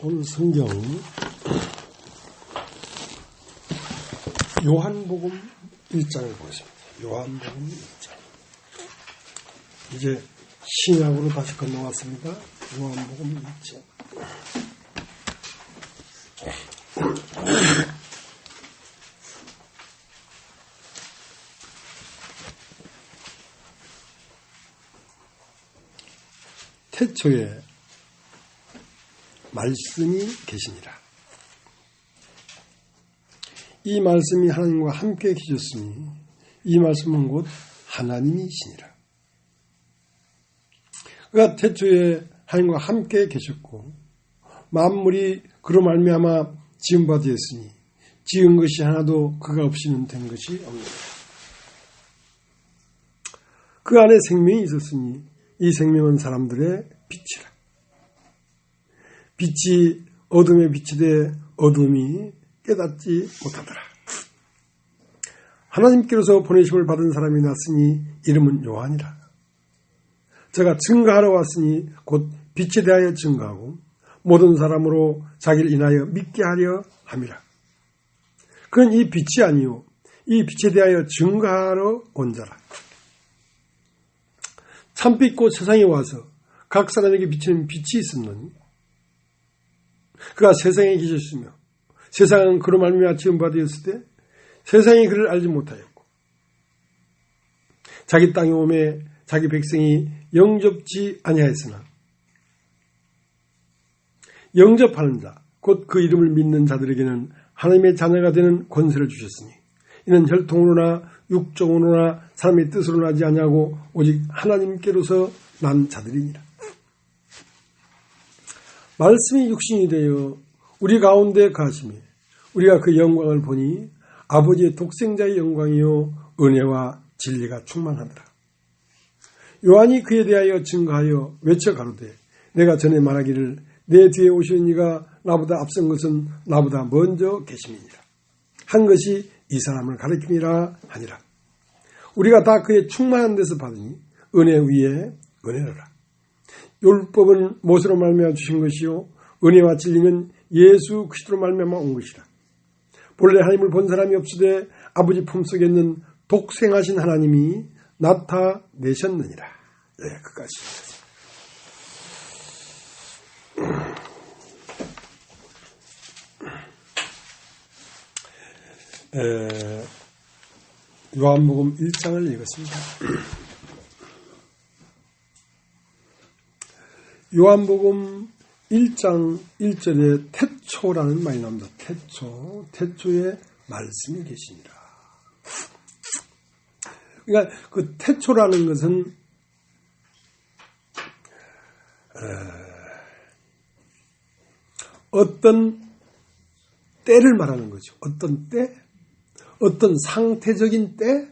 오늘 성경 요한복음 1장을 보겠습니다. 요한복음 1장. 이제 신약으로 다시 건너왔습니다. 요한복음 1장. 태초에 말씀이 계시니라. 이 말씀이 하나님과 함께 계셨으니 이 말씀은 곧 하나님이시니라. 그가 태초에 하나님과 함께 계셨고 만물이 그로 말미암아 지은 바 되었으니 지은 것이 하나도 그가 없이는 된 것이 없느니라. 그 안에 생명이 있었으니 이 생명은 사람들의 빛이라. 빛이 어둠에 비치되 어둠이 깨닫지 못하더라. 하나님께로서 보내심을 받은 사람이 났으니 이름은 요한이라. 저가 증거하러 왔으니 곧 빛에 대하여 증거하고 모든 사람으로 자기를 인하여 믿게 하려 함이라. 그는 이 빛이 아니요 이 빛에 대하여 증거하러 온 자라. 참빛곧 세상에 와서 각 사람에게 비치는 빛이 있었느니 그가 세상에 계셨으며 세상은 그로 말미암아 지은 바 되었을 때 세상이 그를 알지 못하였고 자기 땅에 오매 자기 백성이 영접지 아니하였으나 영접하는 자 곧 그 이름을 믿는 자들에게는 하나님의 자녀가 되는 권세를 주셨으니 이는 혈통으로나 육정으로나 사람의 뜻으로 나지 아니하고 오직 하나님께로서 난 자들이니라. 말씀이 육신이 되어 우리 가운데 가심에 우리가 그 영광을 보니 아버지의 독생자의 영광이요 은혜와 진리가 충만하더라. 요한이 그에 대하여 증거하여 외쳐 가로되 내가 전에 말하기를 내 뒤에 오시는 이가 나보다 앞선 것은 나보다 먼저 계심이니라 한 것이 이 사람을 가리킴이라 하니라. 우리가 다 그의 충만한 데서 받으니 은혜 위에 은혜로라. 율법은 모세로 말미암아 주신 것이요 은혜와 진리는 예수 그리스도로 말미암아 온 것이라. 본래 하나님을 본 사람이 없으되 아버지 품속에 있는 독생하신 하나님이 나타내셨느니라. 네, 끝까지. 요한복음 1장을 읽었습니다. 요한복음 1장 1절에 태초라는 말이 나옵니다. 태초에 말씀이 계시니라. 그러니까 그 태초라는 것은 어떤 때를 말하는 거죠. 어떤 때? 어떤 상태적인 때?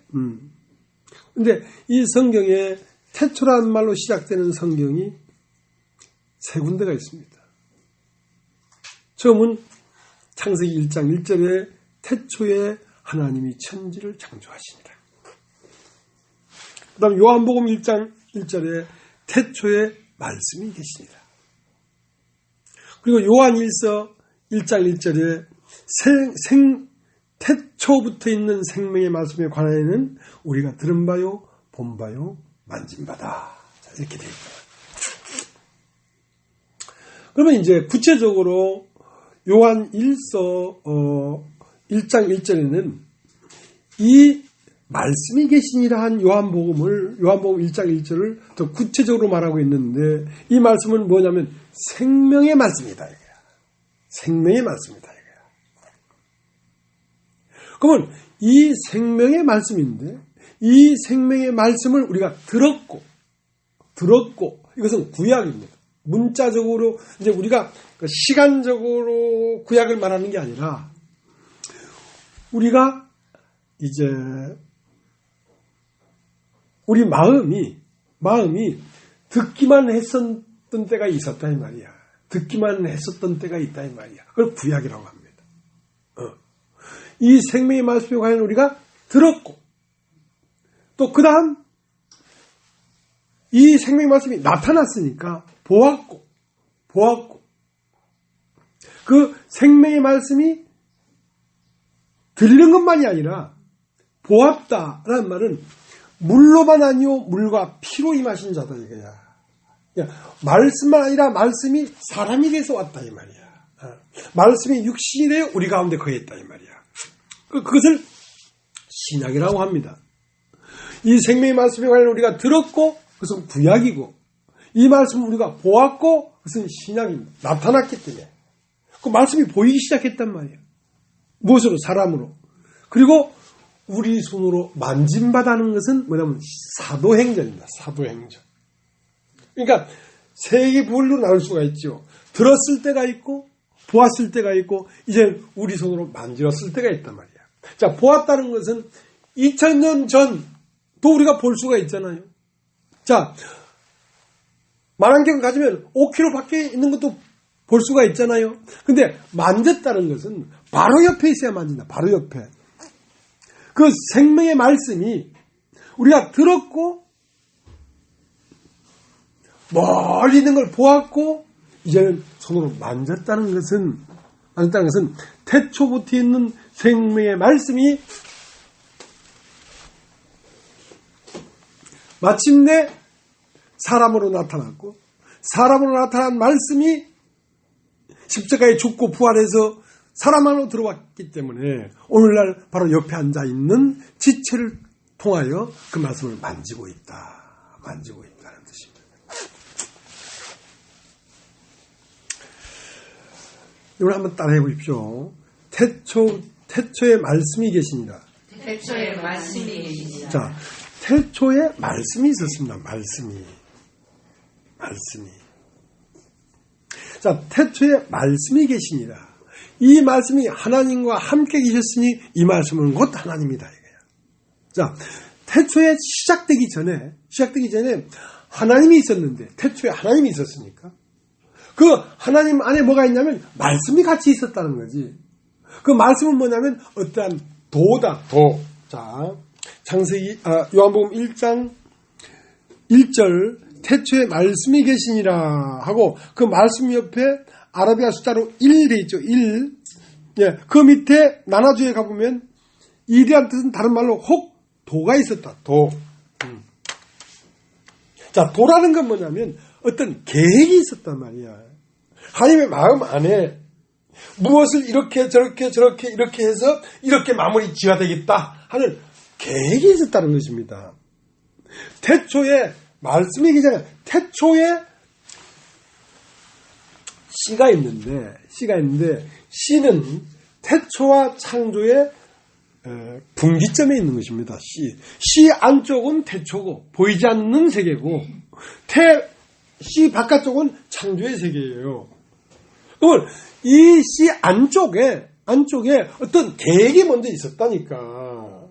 근데 이 성경에 태초라는 말로 시작되는 성경이 세 군데가 있습니다. 처음은 창세기 1장 1절에 태초에 하나님이 천지를 창조하시니라. 그 다음 요한복음 1장 1절에 태초에 말씀이 계시니라. 그리고 요한 1서 1장 1절에 태초부터 있는 생명의 말씀에 관하여는 우리가 들은 바요, 본 바요, 만진 바다. 이렇게 되어 있다. 그러면 이제 구체적으로 요한 1서 1장 1절에는 이 말씀이 계시니라 한 요한복음 1장 1절을 더 구체적으로 말하고 있는데 이 말씀은 뭐냐면 생명의 말씀이다. 이거야. 생명의 말씀이다. 이거야. 그러면 이 생명의 말씀인데 이 생명의 말씀을 우리가 들었고 이것은 구약입니다. 문자적으로 이제 우리가 시간적으로 구약을 말하는 게 아니라 우리가 이제 우리 마음이 듣기만 했었던 때가 있었다 이 말이야. 듣기만 했었던 때가 있다 이 말이야. 그걸 구약이라고 합니다. 이 생명의 말씀에 관한 우리가 들었고 또 그 다음 이 생명의 말씀이 나타났으니까 보았고 그 생명의 말씀이 들리는 것만이 아니라 보았다라는 말은 물로만 아니요 물과 피로 임하신 자다 이거야. 말씀만 아니라 말씀이 사람이 돼서 왔다 이 말이야. 말씀이 육신이 되어 우리 가운데 거했다 이 말이야. 그것을 신약이라고 합니다. 이 생명의 말씀에 관련 우리가 들었고 그것은 구약이고, 이 말씀을 우리가 보았고 그것은 신약입니다. 나타났기 때문에 그 말씀이 보이기 시작했단 말이에요. 무엇으로? 사람으로. 그리고 우리 손으로 만짐받아는 것은 뭐냐면 사도행전입니다. 사도행전. 그러니까 세 개 부분으로 나눌 수가 있죠. 들었을 때가 있고 보았을 때가 있고 이제 우리 손으로 만질었을 때가 있단 말이야. 자, 보았다는 것은 2000년 전도 우리가 볼 수가 있잖아요. 자, 만안경 가지면 5km 밖에 있는 것도 볼 수가 있잖아요. 근데 만졌다는 것은 바로 옆에 있어야 만진다. 바로 옆에. 그 생명의 말씀이 우리가 들었고 멀리 있는 걸 보았고 이제는 손으로 만졌다는 것은 태초부터 있는 생명의 말씀이 마침내 사람으로 나타났고, 사람으로 나타난 말씀이 십자가에 죽고 부활해서 사람 안으로 들어왔기 때문에 오늘날 바로 옆에 앉아있는 지체를 통하여 그 말씀을 만지고 있다는 뜻입니다. 이걸 한번 따라해 보십시오. 태초에 말씀이 계시니라. 태초에 말씀이 계시니라. 자, 태초에 말씀이 있었습니다. 말씀이. 자, 태초에 말씀이 계시니라. 이 말씀이 하나님과 함께 계셨으니 이 말씀은 곧 하나님이다 이거야. 자, 태초에 시작되기 전에 하나님이 있었는데, 태초에 하나님이 있었으니까 그 하나님 안에 뭐가 있냐면 말씀이 같이 있었다는 거지. 그 말씀은 뭐냐면 어떠한 도다. 도. 자, 요한복음 1장 1절 태초에 말씀이 계시니라 하고 그 말씀 옆에 아라비아 숫자로 1 돼 있죠. 1. 예, 그 밑에 나나주에 가보면 일이란 뜻은 다른 말로 혹 도가 있었다. 도. 자, 도라는 건 뭐냐면 어떤 계획이 있었단 말이야. 하나님의 마음 안에 무엇을 이렇게 저렇게 이렇게 해서 이렇게 마무리 지어야 되겠다 하는 계획이 있었다는 것입니다. 태초에 말씀이 계시잖아요. 태초에 씨가 있는데 씨는 태초와 창조의 분기점에 있는 것입니다. 씨 안쪽은 태초고 보이지 않는 세계고 씨 바깥쪽은 창조의 세계예요. 그러면 이 씨 안쪽에 어떤 계획이 먼저 있었다니까.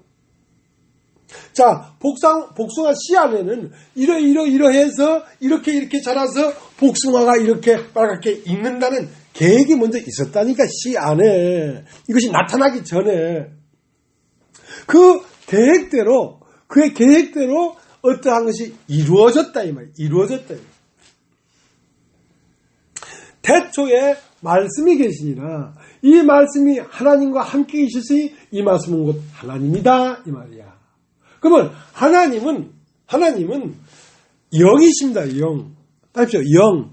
자, 복숭아 씨 안에는 이러해서 이렇게 자라서 복숭아가 이렇게 빨갛게 익는다는 계획이 먼저 있었다니까. 씨 안에 이것이 나타나기 전에 그의 계획대로 어떠한 것이 이루어졌다 이 말이에요. 이루어졌다. 태초에 말씀이 계시니라. 이 말씀이 하나님과 함께 계셨으니 이 말씀은 곧 하나님이다 이 말이야. 그러면 하나님은 영이십니다. 영. 따십시오. 영.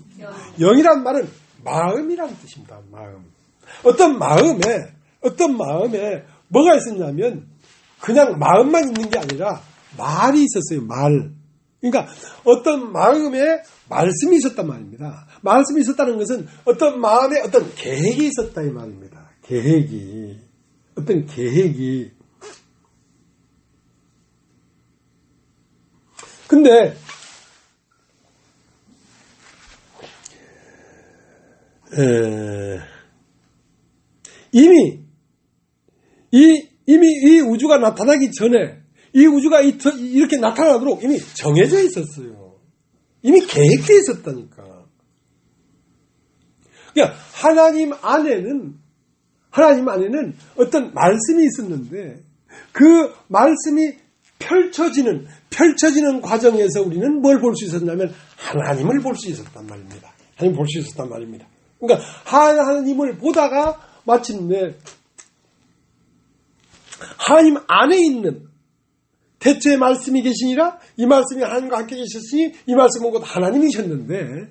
영이란 말은 마음이란 뜻입니다. 마음. 어떤 마음에 뭐가 있었냐면 그냥 마음만 있는 게 아니라 말이 있었어요. 말. 그러니까 어떤 마음에 말씀이 있었단 말입니다. 말씀이 있었다는 것은 어떤 마음에 어떤 계획이 있었다 이 말입니다. 어떤 계획이. 근데 이미 이 우주가 나타나기 전에 이 우주가 이렇게 나타나도록 이미 정해져 있었어요. 이미 계획되어 있었다니까. 그러니까 하나님 안에는 어떤 말씀이 있었는데 그 말씀이 펼쳐지는 과정에서 우리는 뭘 볼 수 있었냐면 하나님을 볼 수 있었단 말입니다. 하나님 볼 수 있었단 말입니다. 그러니까 하나님을 보다가 마침내 하나님 안에 있는 태초의 말씀이 계시니라. 이 말씀이 하나님과 함께 계셨으니 이 말씀은 곧 하나님이셨는데,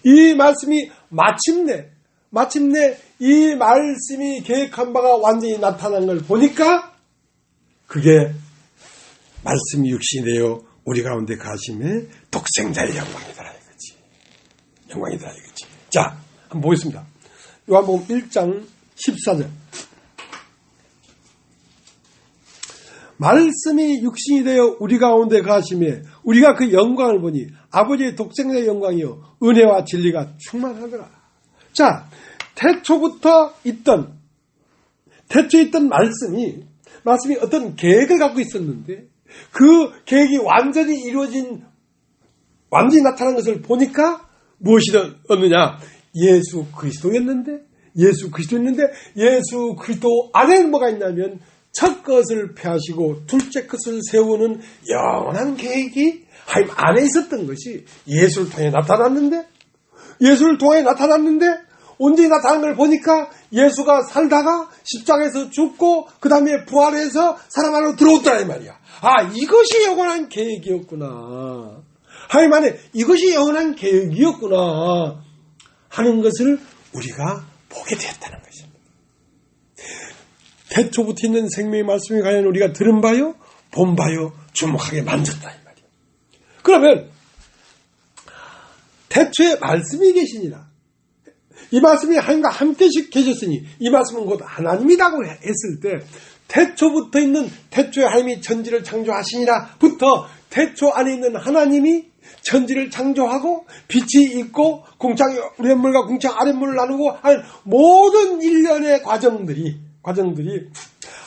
이 말씀이 마침내 이 말씀이 계획한 바가 완전히 나타난 걸 보니까 그게 말씀이 육신이 되어 우리 가운데 가심에 독생자의 영광이더라 이거지. 영광이더라 이거지. 자, 한번 보겠습니다. 요한복음 1장 14절. 말씀이 육신이 되어 우리 가운데 가심에 우리가 그 영광을 보니 아버지의 독생자의 영광이요 은혜와 진리가 충만하더라. 자, 태초에 있던 말씀이 어떤 계획을 갖고 있었는데 그 계획이 완전히 나타난 것을 보니까 무엇이 얻느냐? 예수 그리스도였는데 예수 그리스도 안에는 뭐가 있냐면 첫 것을 폐하시고 둘째 것을 세우는 영원한 계획이 하나님 안에 있었던 것이 예수를 통해 나타났는데 온전히 나타난 걸 보니까 예수가 살다가 십자가에서 죽고 그 다음에 부활해서 사람 안으로 들어오더라 이 말이야. 아, 이것이 영원한 계획이었구나. 하나님 안에 이것이 영원한 계획이었구나 하는 것을 우리가 보게 되었다는 것입니다. 태초부터 있는 생명의 말씀이 과연 우리가 들은 바요, 본 바요, 주목하게 만졌다 이 말이에요. 그러면 태초에 말씀이 계시니라. 이 말씀이 하나님과 함께 계셨으니 이 말씀은 곧 하나님이라고 했을 때 태초부터 있는 태초에 하나님이 천지를 창조하시니라부터 태초 안에 있는 하나님이 천지를 창조하고 빛이 있고 궁창 윗물과 궁창 아랫물을 나누고 하는 모든 일련의 과정들이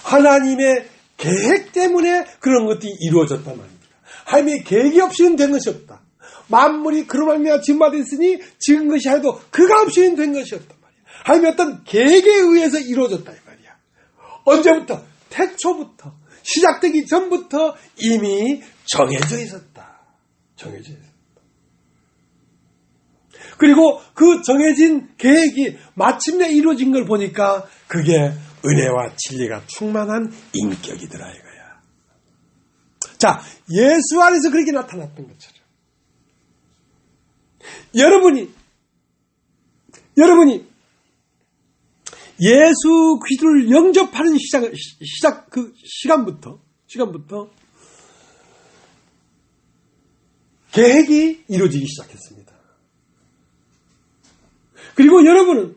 하나님의 계획 때문에 그런 것들이 이루어졌단 말입니다. 하나님의 계획이 없이는 된 것이 없다. 만물이 그로 말미암아 지음받았으니 지은 것이 아니도 그가 없이는 된 것이었단 말이야. 하나님의 어떤 계획에 의해서 이루어졌다 이 말이야. 언제부터? 태초부터 시작되기 전부터 이미 정해져 있었다. 그리고 그 정해진 계획이 마침내 이루어진 걸 보니까 그게 은혜와 진리가 충만한 인격이더라 이거야. 자, 예수 안에서 그렇게 나타났던 것처럼 여러분이 예수 그리스도를 영접하는 시간부터 계획이 이루어지기 시작했습니다. 그리고 여러분은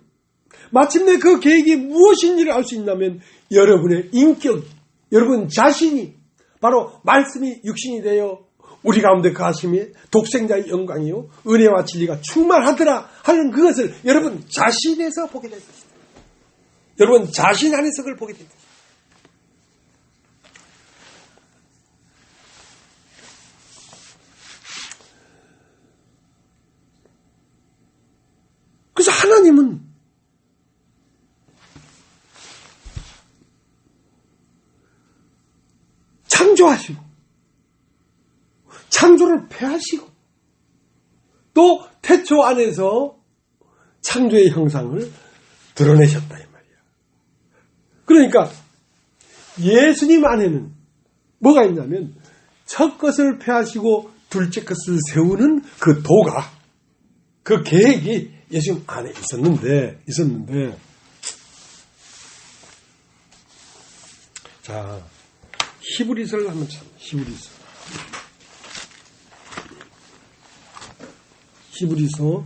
마침내 그 계획이 무엇인지를 알 수 있냐면 여러분의 인격, 여러분 자신이 바로 말씀이 육신이 되어 우리 가운데 가심이 독생자의 영광이요 은혜와 진리가 충만하더라 하는 그것을 여러분 자신에서 보게 될 것입니다. 여러분 자신 안에서 그걸 보게 됩니다. 그래서 하나님은 창조하시고 창조를 폐하시고 또 태초 안에서 창조의 형상을 드러내셨다 이 말이야. 그러니까 예수님 안에는 뭐가 있냐면 첫 것을 폐하시고 둘째 것을 세우는 그 도가, 그 계획이 예수님 안에 있었는데 자, 히브리서를 한번 찾아. 히브리서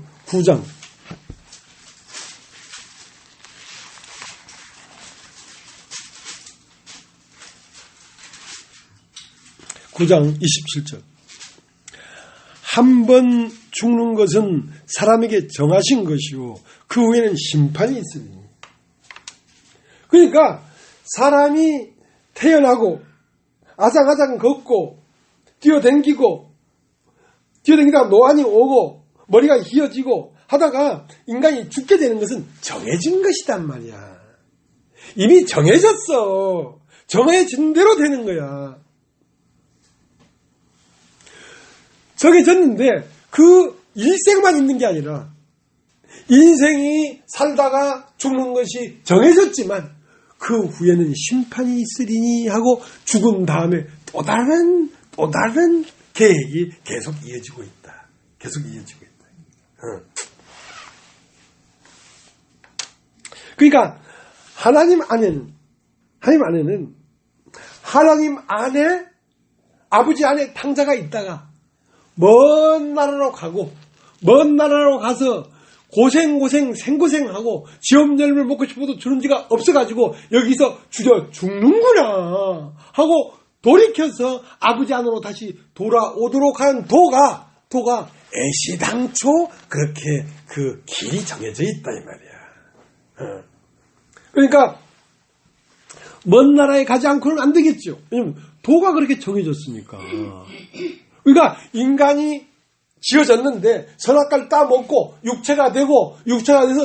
9장 27절. 한 번 죽는 것은 사람에게 정하신 것이요 그 후에는 심판이 있으니. 그러니까 사람이 태어나고 아장아장 걷고 뛰어댕기다가 노안이 오고 머리가 휘어지고 하다가 인간이 죽게 되는 것은 정해진 것이단 말이야. 이미 정해졌어. 정해진 대로 되는 거야. 정해졌는데 그 일생만 있는 게 아니라 인생이 살다가 죽는 것이 정해졌지만 그 후에는 심판이 있으리니 하고 죽은 다음에 또 다른 계획이 계속 이어지고 있다. 그러니까 하나님 안에 하나님 안에 아버지 안에 탕자가 있다가 먼 나라로 가서 생고생하고 지엄열매를 먹고 싶어도 주는 지가 없어가지고 여기서 죽는구나 하고 돌이켜서 아버지 안으로 다시 돌아오도록 한 도가 애시당초 그렇게 그 길이 정해져 있다 이 말이야. 그러니까 먼 나라에 가지 않고는 안 되겠죠. 왜냐면 도가 그렇게 정해졌으니까. 그러니까 인간이 지어졌는데 선악과를 따먹고 육체가 돼서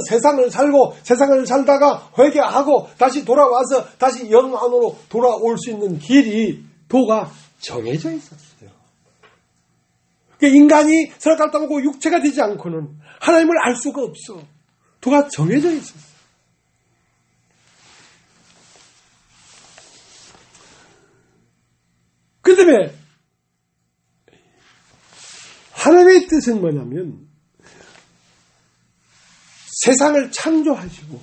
세상을 살다가 회개하고 다시 돌아와서 다시 영 안으로 돌아올 수 있는 길이 도가 정해져 있었어요. 그러니까 인간이 선악과를 따먹고 육체가 되지 않고는 하나님을 알 수가 없어. 도가 정해져 있었어요. 그 다음에 하나님의 뜻은 뭐냐면 세상을 창조하시고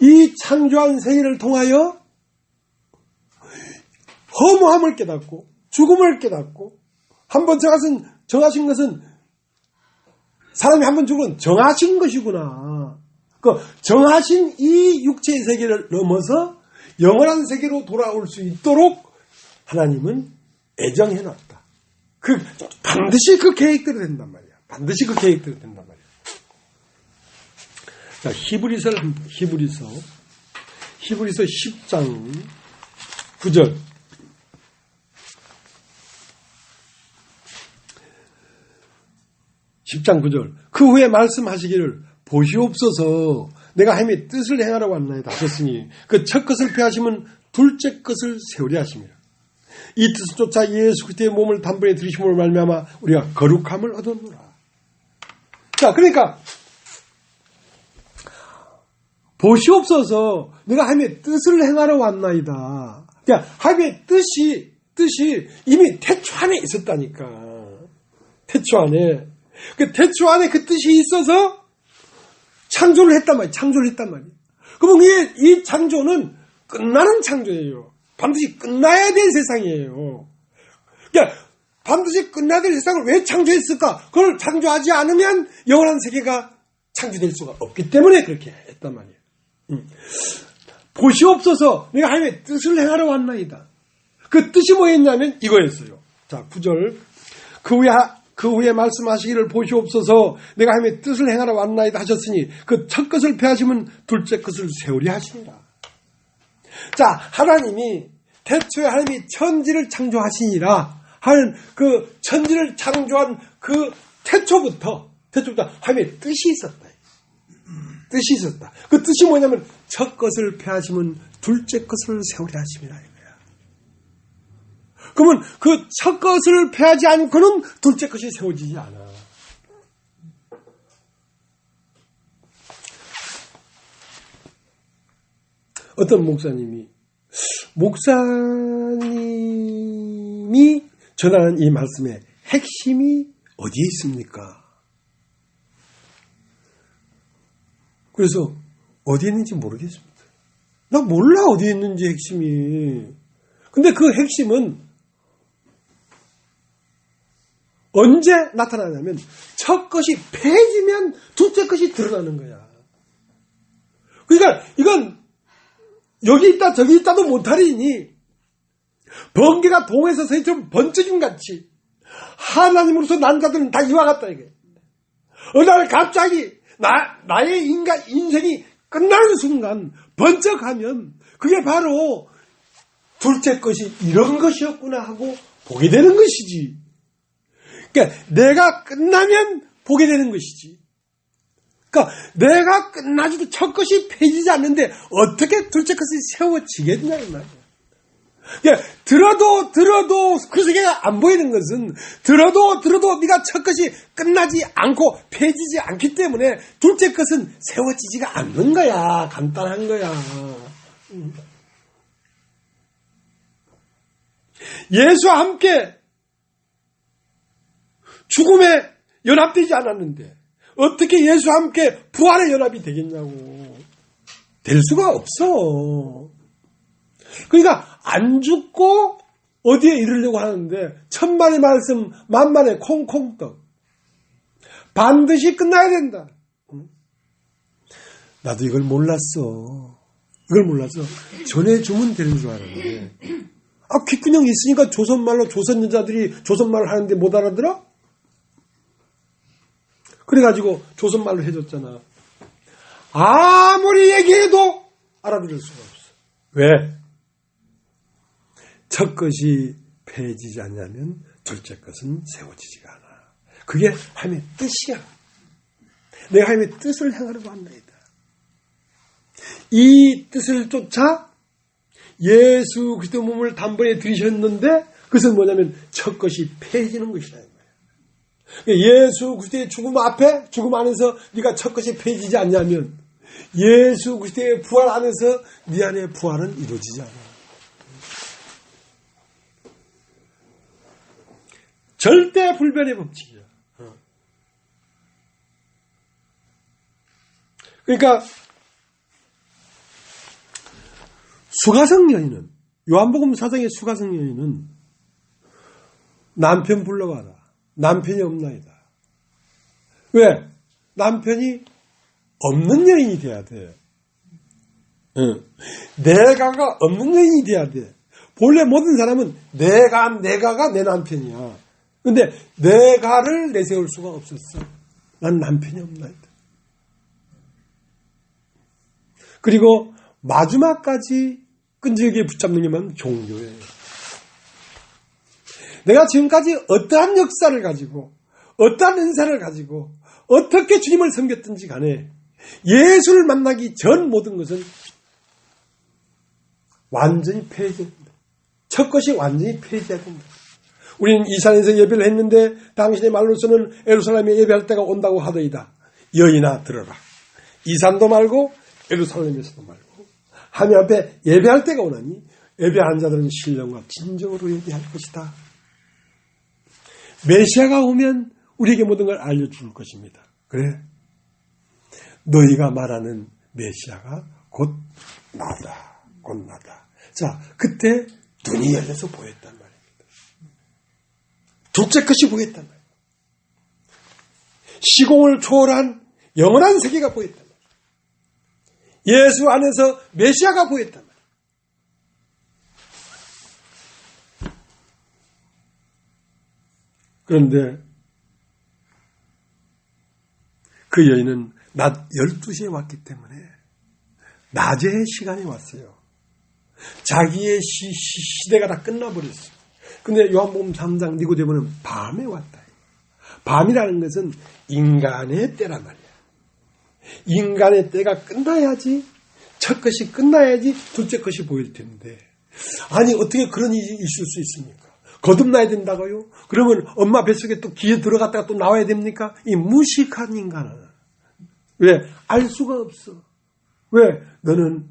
이 창조한 세계를 통하여 허무함을 깨닫고 죽음을 깨닫고 한번 정하신 것은 사람이 한번 죽으면 정하신 것이구나. 그 정하신 이 육체의 세계를 넘어서 영원한 세계로 돌아올 수 있도록 하나님은 애정해놨다. 반드시 그 계획대로 된단 말이야. 자, 히브리서 10장 9절. 그 후에 말씀하시기를 보시옵소서 내가 하나님의 뜻을 행하러 왔나이다 하셨으니 그 첫 것을 폐하시면 둘째 것을 세우려 하십니다. 이 뜻을 쫓아 예수 그리스도의 몸을 단번에 들이심으로 말미암아 우리가 거룩함을 얻었노라. 자, 그러니까 보시옵소서 내가 하나님의 뜻을 행하러 왔나이다. 그러니까 하나님의 뜻이 이미 태초 안에 있었다니까. 태초 안에 그 뜻이 있어서 창조를 했단 말이야. 그러면 이 창조는 끝나는 창조예요. 반드시 끝나야 될 세상이에요. 그러니까 반드시 끝나야 될 세상을 왜 창조했을까? 그걸 창조하지 않으면 영원한 세계가 창조될 수가 없기 때문에 그렇게 했단 말이에요. 보시옵소서 내가 하나님의 뜻을 행하러 왔나이다. 그 뜻이 뭐였냐면 이거였어요. 자, 9절. 그 후에 말씀하시기를 보시옵소서 내가 하나님의 뜻을 행하러 왔나이다 하셨으니 그 첫 것을 폐하시면 둘째 것을 세우려 하시니라. 자, 하나님이 태초에 하나님이 천지를 창조하시니라 하는 그 천지를 창조한 그 태초부터 하나님의 뜻이 있었다. 그 뜻이 뭐냐면 첫 것을 폐하시면 둘째 것을 세우려 하심이라 이거야. 그러면 그 첫 것을 폐하지 않고는 둘째 것이 세워지지 않아. 어떤 목사님이 전하는 이 말씀의 핵심이 어디에 있습니까? 그래서 어디에 있는지 모르겠습니다. 나 몰라 어디에 있는지 핵심이. 근데 그 핵심은 언제 나타나냐면 첫 것이 폐해지면 둘째 것이 드러나는 거야. 그러니까 이건 여기 있다 저기 있다도 못하리니 번개가 동에서 서희처럼 번쩍임 같이 하나님으로서 난 자들은 다 이와 같다 이게. 어느 날 갑자기 나의 인생이 끝나는 순간 번쩍하면 그게 바로 둘째 것이 이런 것이었구나 하고 보게 되는 것이지. 그러니까 내가 끝나면 보게 되는 것이지. 그러니까 내가 끝나지도 첫 것이 폐지지 않는데 어떻게 둘째 것이 세워지겠냐는 말이야. 그러니까 들어도 그 세계가 안 보이는 것은 들어도 네가 첫 것이 끝나지 않고 폐지지 않기 때문에 둘째 것은 세워지지가 않는 거야. 간단한 거야. 예수와 함께 죽음에 연합되지 않았는데 어떻게 예수와 함께 부활의 연합이 되겠냐고. 될 수가 없어. 그러니까 안 죽고 어디에 이르려고 하는데 천만의 말씀 만만의 콩콩떡. 반드시 끝나야 된다. 나도 이걸 몰랐어. 전해주면 되는 줄 알았는데 귓구녕 있으니까 조선말로 조선 여자들이 조선말을 하는데 못 알아들어? 그래가지고 조선말로 해줬잖아. 아무리 얘기해도 알아들을 수가 없어. 왜? 첫 것이 폐해지지 않냐면 둘째 것은 세워지지가 않아. 그게 하나님의 뜻이야. 내가 하나님의 뜻을 행하려고 한다이다. 이 뜻을 쫓아 예수 그리스도 몸을 단번에 들이셨는데 그것은 뭐냐면 첫 것이 폐해지는 것이라는 거예요. 예수 그리스도의 죽음 앞에 죽음 안에서 네가 첫 것이 폐해지지 않냐면 예수 그리스도의 부활 안에서 네 안에 부활은 이루어지지 않아. 절대 불변의 법칙이야. 그러니까 수가성 여인은 요한복음 4장의 수가성 여인은 남편 불러와라. 남편이 없나이다. 왜? 남편이 없는 여인이 돼야 돼. 내가가 없는 여인이 돼야 돼. 본래 모든 사람은 내가가 내 남편이야. 근데 내가를 내세울 수가 없었어. 난 남편이 없나이다. 그리고 마지막까지 끈질기게 붙잡는 게만 종교예요. 내가 지금까지 어떠한 역사를 가지고 어떠한 은사를 가지고 어떻게 주님을 섬겼든지 간에 예수를 만나기 전 모든 것은 완전히 폐해져야 된다. 첫 것이 완전히 폐해져야 된다. 우리는 이 산에서 예배를 했는데 당신의 말로서는 예루살렘에 예배할 때가 온다고 하더이다. 여인아 들어라. 이 산도 말고 예루살렘에서도 말고 하나님 앞에 예배할 때가 오나니 예배하는 자들은 신령과 진정으로 예배할 것이다. 메시아가 오면 우리에게 모든 걸 알려줄 것입니다. 그래? 너희가 말하는 메시아가 곧 나다. 곧 나다. 자, 그때 눈이 열려서 보였단 말입니다. 둘째 것이 보였단 말이에요. 시공을 초월한 영원한 세계가 보였단 말이에요. 예수 안에서 메시아가 보였단 말이에요. 그런데 그 여인은 낮 12시에 왔기 때문에 낮의 시간이 왔어요. 자기의 시대가 다 끝나버렸어요. 근데 요한복음 3장 니고데모는 밤에 왔다. 밤이라는 것은 인간의 때란 말이야. 인간의 때가 끝나야지, 첫 것이 끝나야지 둘째 것이 보일 텐데, 아니 어떻게 그런 일이 있을 수 있습니까? 거듭나야 된다고요? 그러면 엄마 뱃속에 또 기어 들어갔다가 또 나와야 됩니까? 이 무식한 인간아. 왜? 알 수가 없어. 왜? 너는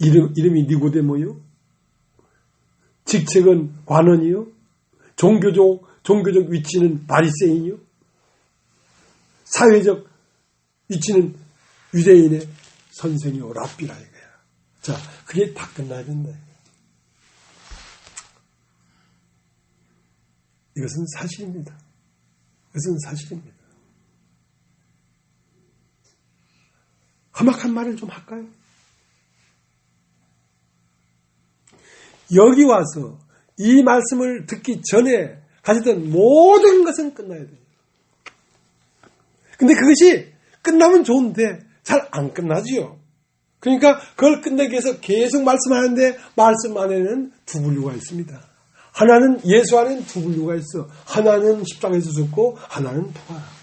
이름이 니고데모요? 직책은 관원이요? 종교적 위치는 바리새인이요? 사회적 위치는 유대인의 선생이요, 랍비라 이거야. 자, 그게 다 끝나야 된다. 이것은 사실입니다. 이것은 사실입니다. 험악한 말을 좀 할까요? 여기 와서 이 말씀을 듣기 전에 가졌던 모든 것은 끝나야 돼요. 근데 그것이 끝나면 좋은데 잘 안 끝나지요. 그러니까 그걸 끝내기 위해서 계속 말씀하는데 말씀 안에는 두 분류가 있습니다. 하나는 예수 안에는 두 분류가 있어. 하나는 십자가에서 죽고 하나는 부활하고.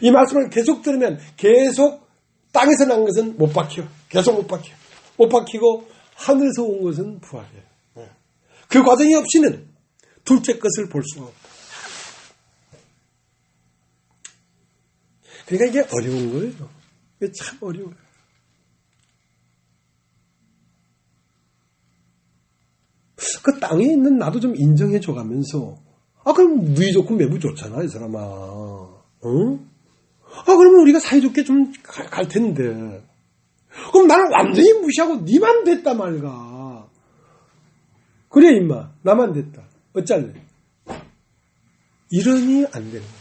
이 말씀을 계속 들으면 계속 땅에서 난 것은 못 박혀. 계속 못 박혀. 못 박히고 하늘에서 온 것은 부활이에요. 그 과정이 없이는 둘째 것을 볼 수가 없다. 그러니까 이게 어려운 거예요. 이게 참 어려워요. 그 땅에 있는 나도 좀 인정해줘 가면서, 그럼 누이 좋고 매부 좋잖아, 이 사람아. 응? 그러면 우리가 사이좋게 좀 갈 텐데. 그럼 나는 완전히 무시하고 니만 됐다 말가. 그래, 임마. 나만 됐다. 어쩔래? 이러니 안 되는 거야.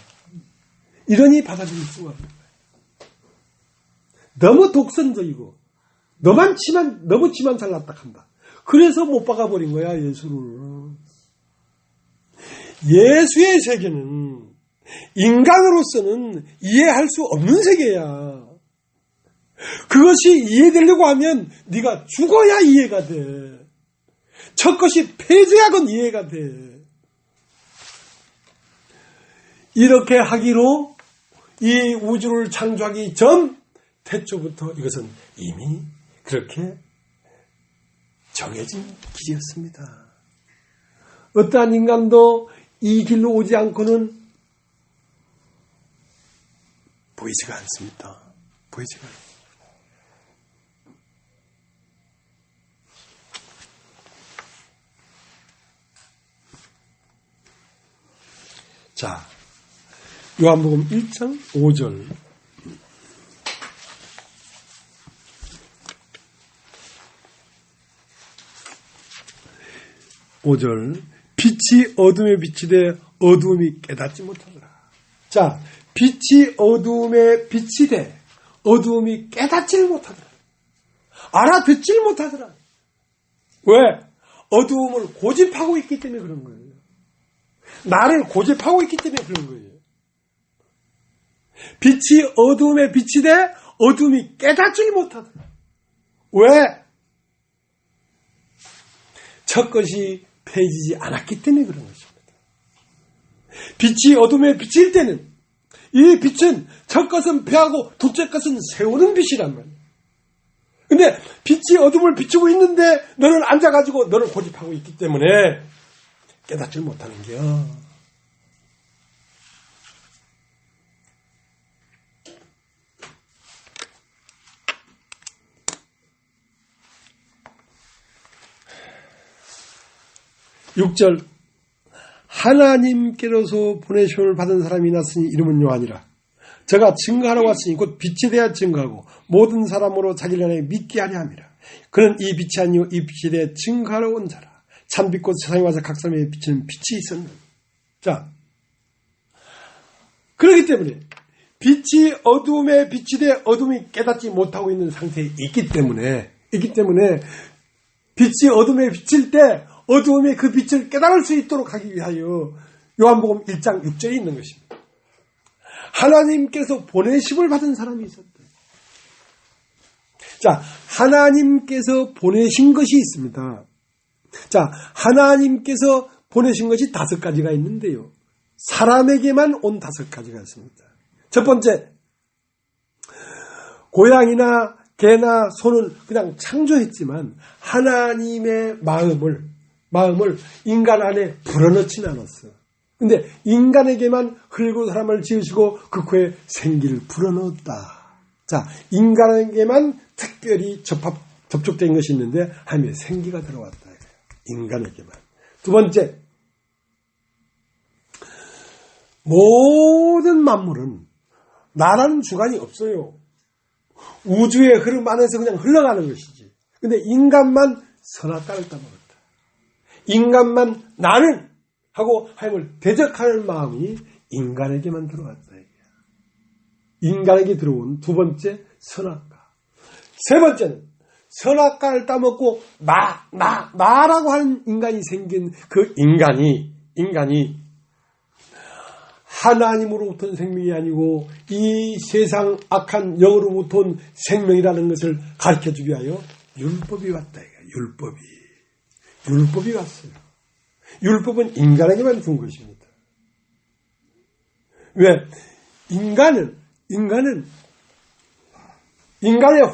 이러니 받아들일 수가 없는 거야. 너무 독선적이고, 너무 치만 잘났다 한다. 그래서 못 박아버린 거야, 예수를. 예수의 세계는 인간으로서는 이해할 수 없는 세계야. 그것이 이해되려고 하면 네가 죽어야 이해가 돼. 첫 것이 폐지야 건 이해가 돼. 이렇게 하기로 이 우주를 창조하기 전 태초부터 이것은 이미 그렇게 정해진 길이었습니다. 어떠한 인간도 이 길로 오지 않고는 보이지가 않습니다. 보이지가 않습니다. 자, 요한복음 1장 5절. 빛이 어둠에 비치되 어둠이 깨닫지 못하더라. 자, 빛이 어둠에 비치되 어둠이 깨닫지를 못하더라. 알아듣지를 못하더라. 왜? 어둠을 고집하고 있기 때문에 그런 거예요. 나를 고집하고 있기 때문에 그런 거예요. 빛이 어둠에 비치되 어둠이 깨닫지 못하더라. 왜? 첫 것이 폐지지 않았기 때문에 그런 것입니다. 빛이 어둠에 비칠 때는 이 빛은 첫 것은 폐하고 둘째 것은 세우는 빛이란 말이에요. 근데 빛이 어둠을 비추고 있는데 너는 앉아가지고 너를 고집하고 있기 때문에 깨닫지 못하는 거야. (6절) 하나님께로서 보내심을 받은 사람이 났으니 이름은 요한이라. 저가 증거하러 왔으니 곧 빛에 대하여 증거하고 모든 사람으로 자기를 안에 믿게 하려 함이라. 그는 이 빛이 아니요 이 빛에 대해 증거하러 온 자라. 참빛 곧 세상에 와서 각 사람에게 비치는 빛이 있었느니라. 자, 그렇기 때문에 빛이 어둠에 비치되 어둠이 깨닫지 못하고 있는 상태에 있기 때문에 빛이 어둠에 비칠 때 어두움의 그 빛을 깨달을 수 있도록 하기 위하여 요한복음 1장 6절에 있는 것입니다. 하나님께서 보내심을 받은 사람이 있었대. 자, 하나님께서 보내신 것이 있습니다. 자, 하나님께서 보내신 것이 5가지가 있는데요. 사람에게만 온 5가지가 있습니다. 첫 번째, 고양이나 개나 소는 그냥 창조했지만 하나님의 마음을 인간 안에 불어넣지는 않았어. 근데 인간에게만 흙으로 사람을 지으시고 그 코에 생기를 불어넣었다. 자, 인간에게만 특별히 접촉된 것이 있는데 하나님의 생기가 들어왔다. 인간에게만. 두 번째, 모든 만물은 나라는 주관이 없어요. 우주의 흐름 안에서 그냥 흘러가는 것이지. 근데 인간만 선악과를 따먹었다. 인간만 나는 하고 하나님을 대적하는 마음이 인간에게만 들어왔다. 인간에게 들어온 두 번째 선악과. 세 번째는 선악과를 따먹고 나라고 하는 인간이 생긴 그 인간이 하나님으로부터 온 생명이 아니고 이 세상 악한 영으로부터 온 생명이라는 것을 가르쳐주기 위하여 율법이 왔다. 율법이 왔어요. 율법은 인간에게만 준 것입니다. 왜? 인간의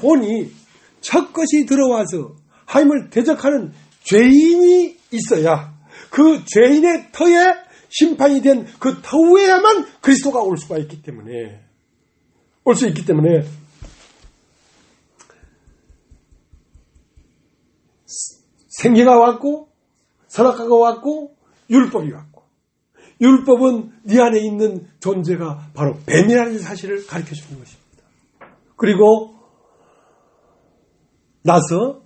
혼이 첫 것이 들어와서 하나님을 대적하는 죄인이 있어야 그 죄인의 터에 심판이 된 그 터에야만 그리스도가 올 수가 있기 때문에 올 수 있기 때문에 생기가 왔고 선악과가 왔고 율법이 왔고 율법은 네 안에 있는 존재가 바로 뱀이라는 사실을 가르쳐 주는 것입니다. 그리고 나서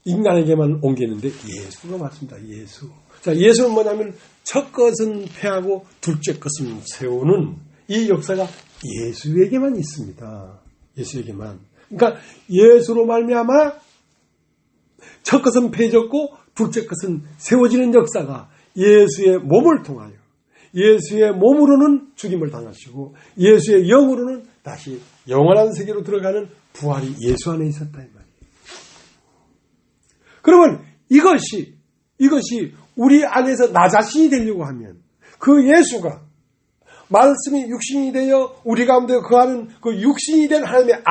인간에게만 옮기는데 예수가 왔습니다. 예수. 자, 예수는 뭐냐면 첫 것은 패하고 둘째 것은 세우는 이 역사가 예수에게만 있습니다. 예수에게만. 그러니까 예수로 말미암아 첫 것은 패해졌고 둘째 것은 세워지는 역사가 예수의 몸을 통하여 예수의 몸으로는 죽임을 당하시고 예수의 영으로는 다시 영원한 세계로 들어가는 부활이 예수 안에 있었다 이 말이에요. 그러면 이것이 우리 안에서 나 자신이 되려고 하면 그 예수가 말씀이 육신이 되어 우리 가운데 거하는 그 육신이 된 하나님의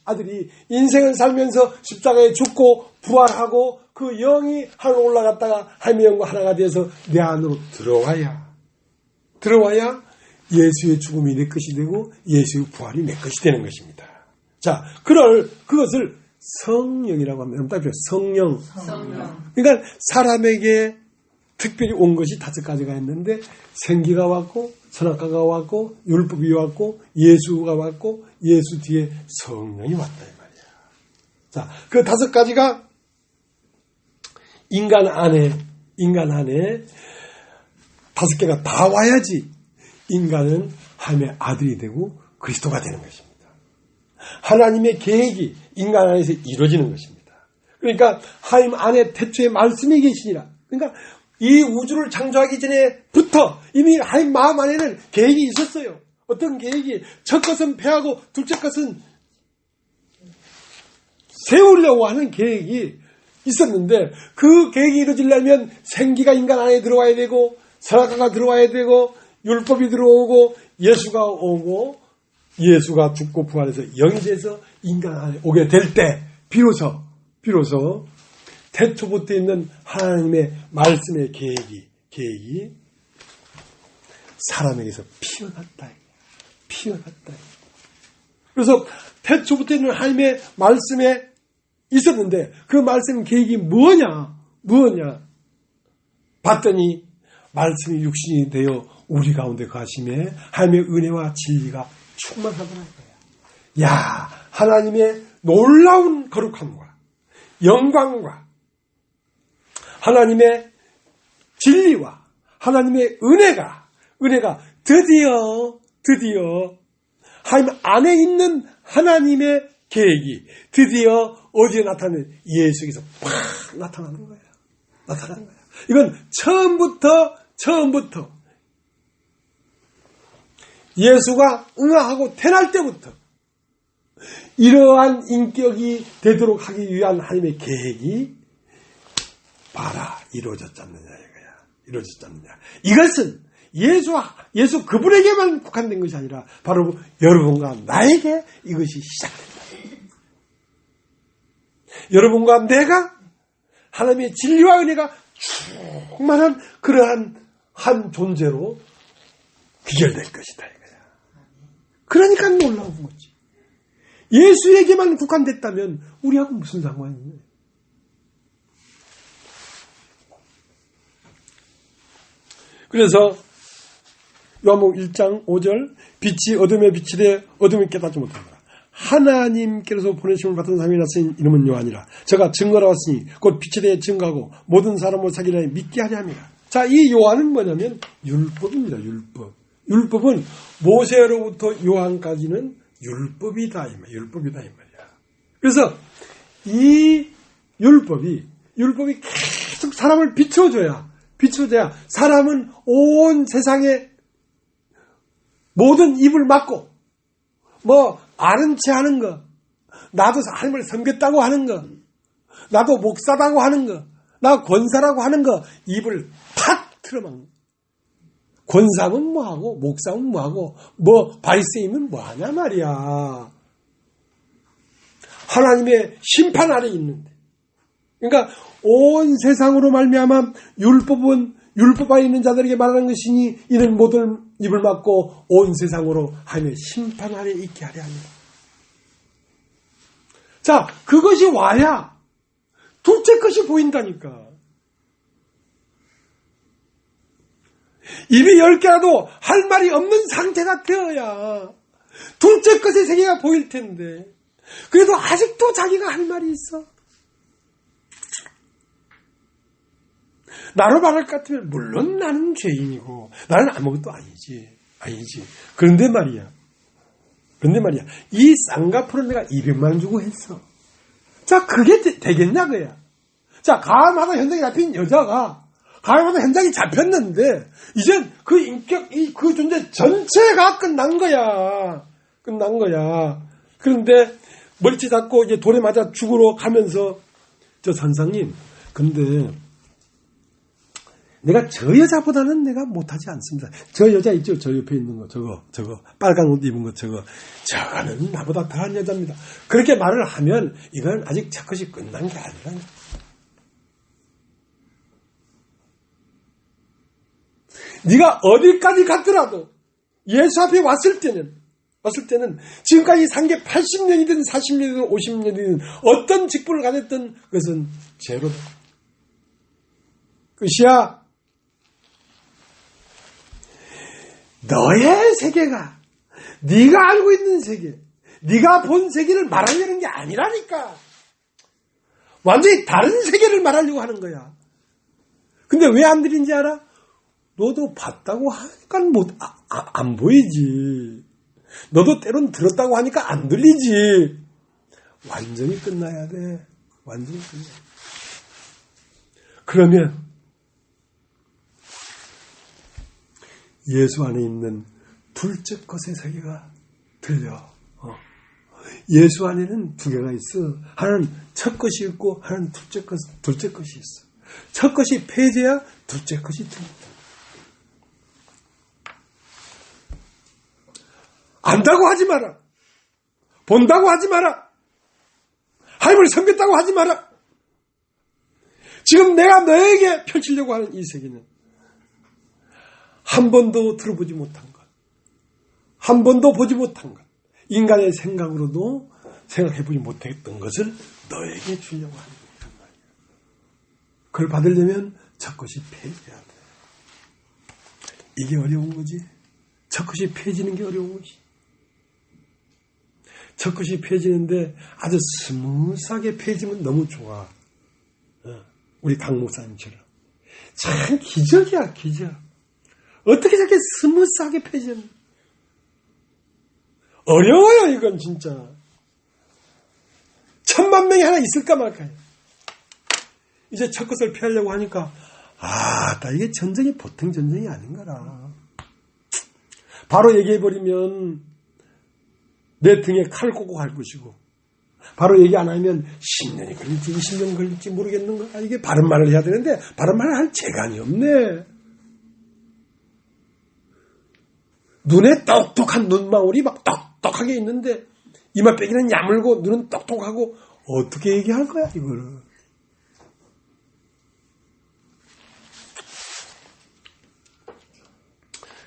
아들이 인생을 살면서 십자가에 죽고 부활하고 그 영이 하늘로 올라갔다가 하나님의 영과 하나가 되어서 내 안으로 들어와야 예수의 죽음이 내 것이 되고 예수의 부활이 내 것이 되는 것입니다. 자, 그것을 성령이라고 합니다. 성령. 그러니까 사람에게 특별히 온 것이 5가지가 있는데 생기가 왔고 선악과가 왔고 율법이 왔고 예수가 왔고 예수 뒤에 성령이 왔다 이 말이야. 자, 그 5가지가 인간 안에 5개가 다 와야지 인간은 하나님의 아들이 되고 그리스도가 되는 것입니다. 하나님의 계획이 인간 안에서 이루어지는 것입니다. 그러니까 하나님 안에 태초에 말씀이 계시니라. 그러니까 이 우주를 창조하기 전에부터 이미 하나님 마음 안에는 계획이 있었어요. 어떤 계획이? 첫 것은 패하고 둘째 것은 세우려고 하는 계획이 있었는데 그 계획이 이루어지려면 생기가 인간 안에 들어와야 되고 선악과가 들어와야 되고 율법이 들어오고 예수가 오고 예수가 죽고 부활해서 영이 돼서 인간 안에 오게 될 때 비로소 태초부터 있는 하나님의 말씀의 계획이 사람에게서 피어났다. 그래서 태초부터 있는 하나님의 말씀에 있었는데 그 말씀 계획이 뭐냐? 봤더니 말씀이 육신이 되어 우리 가운데 가심에 하나님의 은혜와 진리가 충만하더라 이거야. 야, 하나님의 놀라운 거룩함과 영광과 하나님의 진리와 하나님의 은혜가 드디어 하나님 안에 있는 하나님의 계획이 드디어 어디에 나타나는 예수에게서 팍 나타나는 거야. 이건 처음부터 예수가 응하하고 태어날 때부터 이러한 인격이 되도록 하기 위한 하나님의 계획이 봐라 이루어졌지 않느냐 이거야. 이루어졌지 않느냐. 이것은 예수 그분에게만 국한된 것이 아니라 바로 여러분과 나에게 이것이 시작된다. 여러분과 내가 하나님의 진리와 은혜가 충만한 그러한 한 존재로 귀결될 것이다 이거야. 그러니까 놀라운 거지. 예수에게만 국한됐다면 우리하고 무슨 상관이 있나요? 그래서 요한복음 1장 5절 빛이 어둠에 빛이 되 어둠이 깨닫지 못하더라. 하나님께로서 보내심을 받은 사람이 났으니 이름은 요한이라. 저가 증거라 왔으니 곧 빛에 대해 증거하고 모든 사람을 사귀려 믿게 하려 합니다. 자, 이 요한은 뭐냐면 율법입니다. 율법은 모세로부터 요한까지는 율법이다 이 말이야. 그래서 이 율법이 계속 사람을 비춰줘야 사람은 온 세상에 모든 입을 막고 아는 체 하는 거, 나도 하나님을 섬겼다고 하는 거, 나도 목사라고 하는 거, 나 권사라고 하는 거 입을 탁 틀어막는 거. 권사면 뭐하고 목사면 뭐하고 바리새인은 뭐하냐 말이야. 하나님의 심판 아래 있는데 그러니까 온 세상으로 말미암아 율법 안에 있는 자들에게 말하는 것이니 이는 모든 입을 막고 온 세상으로 하나님의 심판 아래 있게 하려 합니다. 자, 그것이 와야 둘째 것이 보인다니까. 입이 10개라도 할 말이 없는 상태가 되어야 둘째 것의 세계가 보일 텐데, 그래도 아직도 자기가 할 말이 있어. 나로 말할 것 같으면 물론 나는 죄인이고 나는 아무것도 아니지. 그런데 말이야, 이 쌍꺼풀은 내가 200만 주고 했어. 자, 그게 되겠냐 그야. 자, 가마다 현장에 잡힌 여자가 가마다 현장이 잡혔는데 이젠 그 인격, 그 존재 전체가 끝난 거야. 그런데 머리채 잡고 이제 돌에 맞아 죽으러 가면서, 저 선생님, 근데 내가 저 여자보다는 내가 못하지 않습니다. 저 여자 있죠? 저 옆에 있는 거, 저거, 빨간 옷 입은 거, 저거는 나보다 더한 여자입니다. 그렇게 말을 하면 이건 아직 첫 것이 끝난 게 아니라. 네가 어디까지 갔더라도 예수 앞에 왔을 때는 지금까지 산 게 80년이든 40년이든 50년이든 어떤 직분을 가졌던 그것은 죄로다. 끝이야. 너의 세계가 네가 알고 있는 세계, 네가 본 세계를 말하려는 게 아니라니까. 완전히 다른 세계를 말하려고 하는 거야. 근데 왜 안 들린지 알아? 너도 봤다고 하니까 안 보이지. 너도 때론 들었다고 하니까 안 들리지. 완전히 끝나야 돼. 완전히 끝나. 그러면 예수 안에 있는 둘째 것의 세계가 들려. 예수 안에는 두 개가 있어. 하나는 첫 것이 있고 하나는 둘째 것이 있어. 첫 것이 폐쇄야, 둘째 것이 들린다. 안다고 하지 마라. 본다고 하지 마라. 하나님을 섬겼다고 하지 마라. 지금 내가 너에게 펼치려고 하는 이 세계는 한 번도 들어보지 못한 것, 한 번도 보지 못한 것, 인간의 생각으로도 생각해보지 못했던 것을 너에게 주려고 하는 거란 말이야. 그걸 받으려면 첫 것이 폐해져야 돼. 이게 어려운 거지. 첫 것이 폐해지는 게 어려운 거지. 첫 것이 폐해지는데 아주 스무스하게 폐해지면 너무 좋아. 우리 강 목사님처럼. 참 기적이야, 기적. 어떻게 저렇게 스무스하게 폐해지는. 어려워요, 이건 진짜. 1000만 명이 하나 있을까 말까요. 이제 첫 것을 피하려고 하니까, 나 이게 전쟁이 보통 전쟁이 아닌 거라. 바로 얘기해버리면 내 등에 칼 꽂고 갈 것이고, 바로 얘기 안 하면 10년이 걸릴지 20년 걸릴지 모르겠는 거야. 이게 바른 말을 해야 되는데 바른 말을 할 재간이 없네. 눈에 똑똑한 눈망울이 막 똑똑하게 있는데 이마빼기는 야물고 눈은 똑똑하고 어떻게 얘기할 거야 이거를.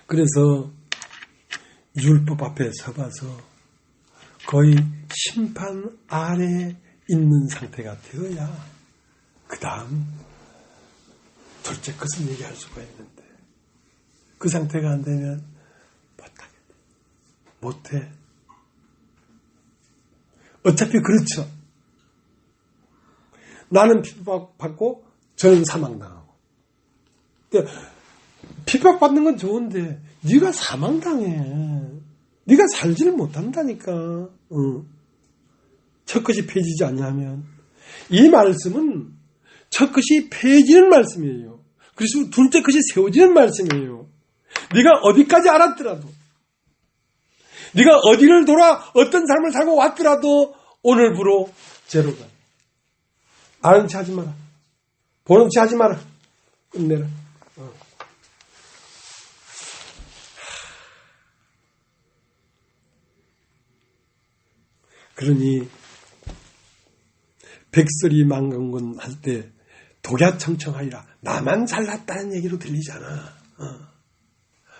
그래서 율법 앞에 서봐서 거의 심판 아래에 있는 상태가 되어야 그 다음 둘째 것을 얘기할 수가 있는데 그 상태가 안 되면 못해. 어차피 그렇죠. 나는 핍박받고 저는 사망당하고. 핍박받는 건 좋은데 네가 사망당해. 네가 살지를 못한다니까. 첫 것이 폐지지 않냐면 이 말씀은 첫 것이 폐지는 말씀이에요. 그래서 둘째 것이 세워지는 말씀이에요. 네가 어디까지 알았더라도 네가 어디를 돌아 어떤 삶을 살고 왔더라도 오늘부로 제로다. 아는 체 하지 마라. 보는 체 하지 마라. 끝내라. 그러니 백설이 망건건 할 때 독야청청하리라. 나만 잘났다는 얘기로 들리잖아.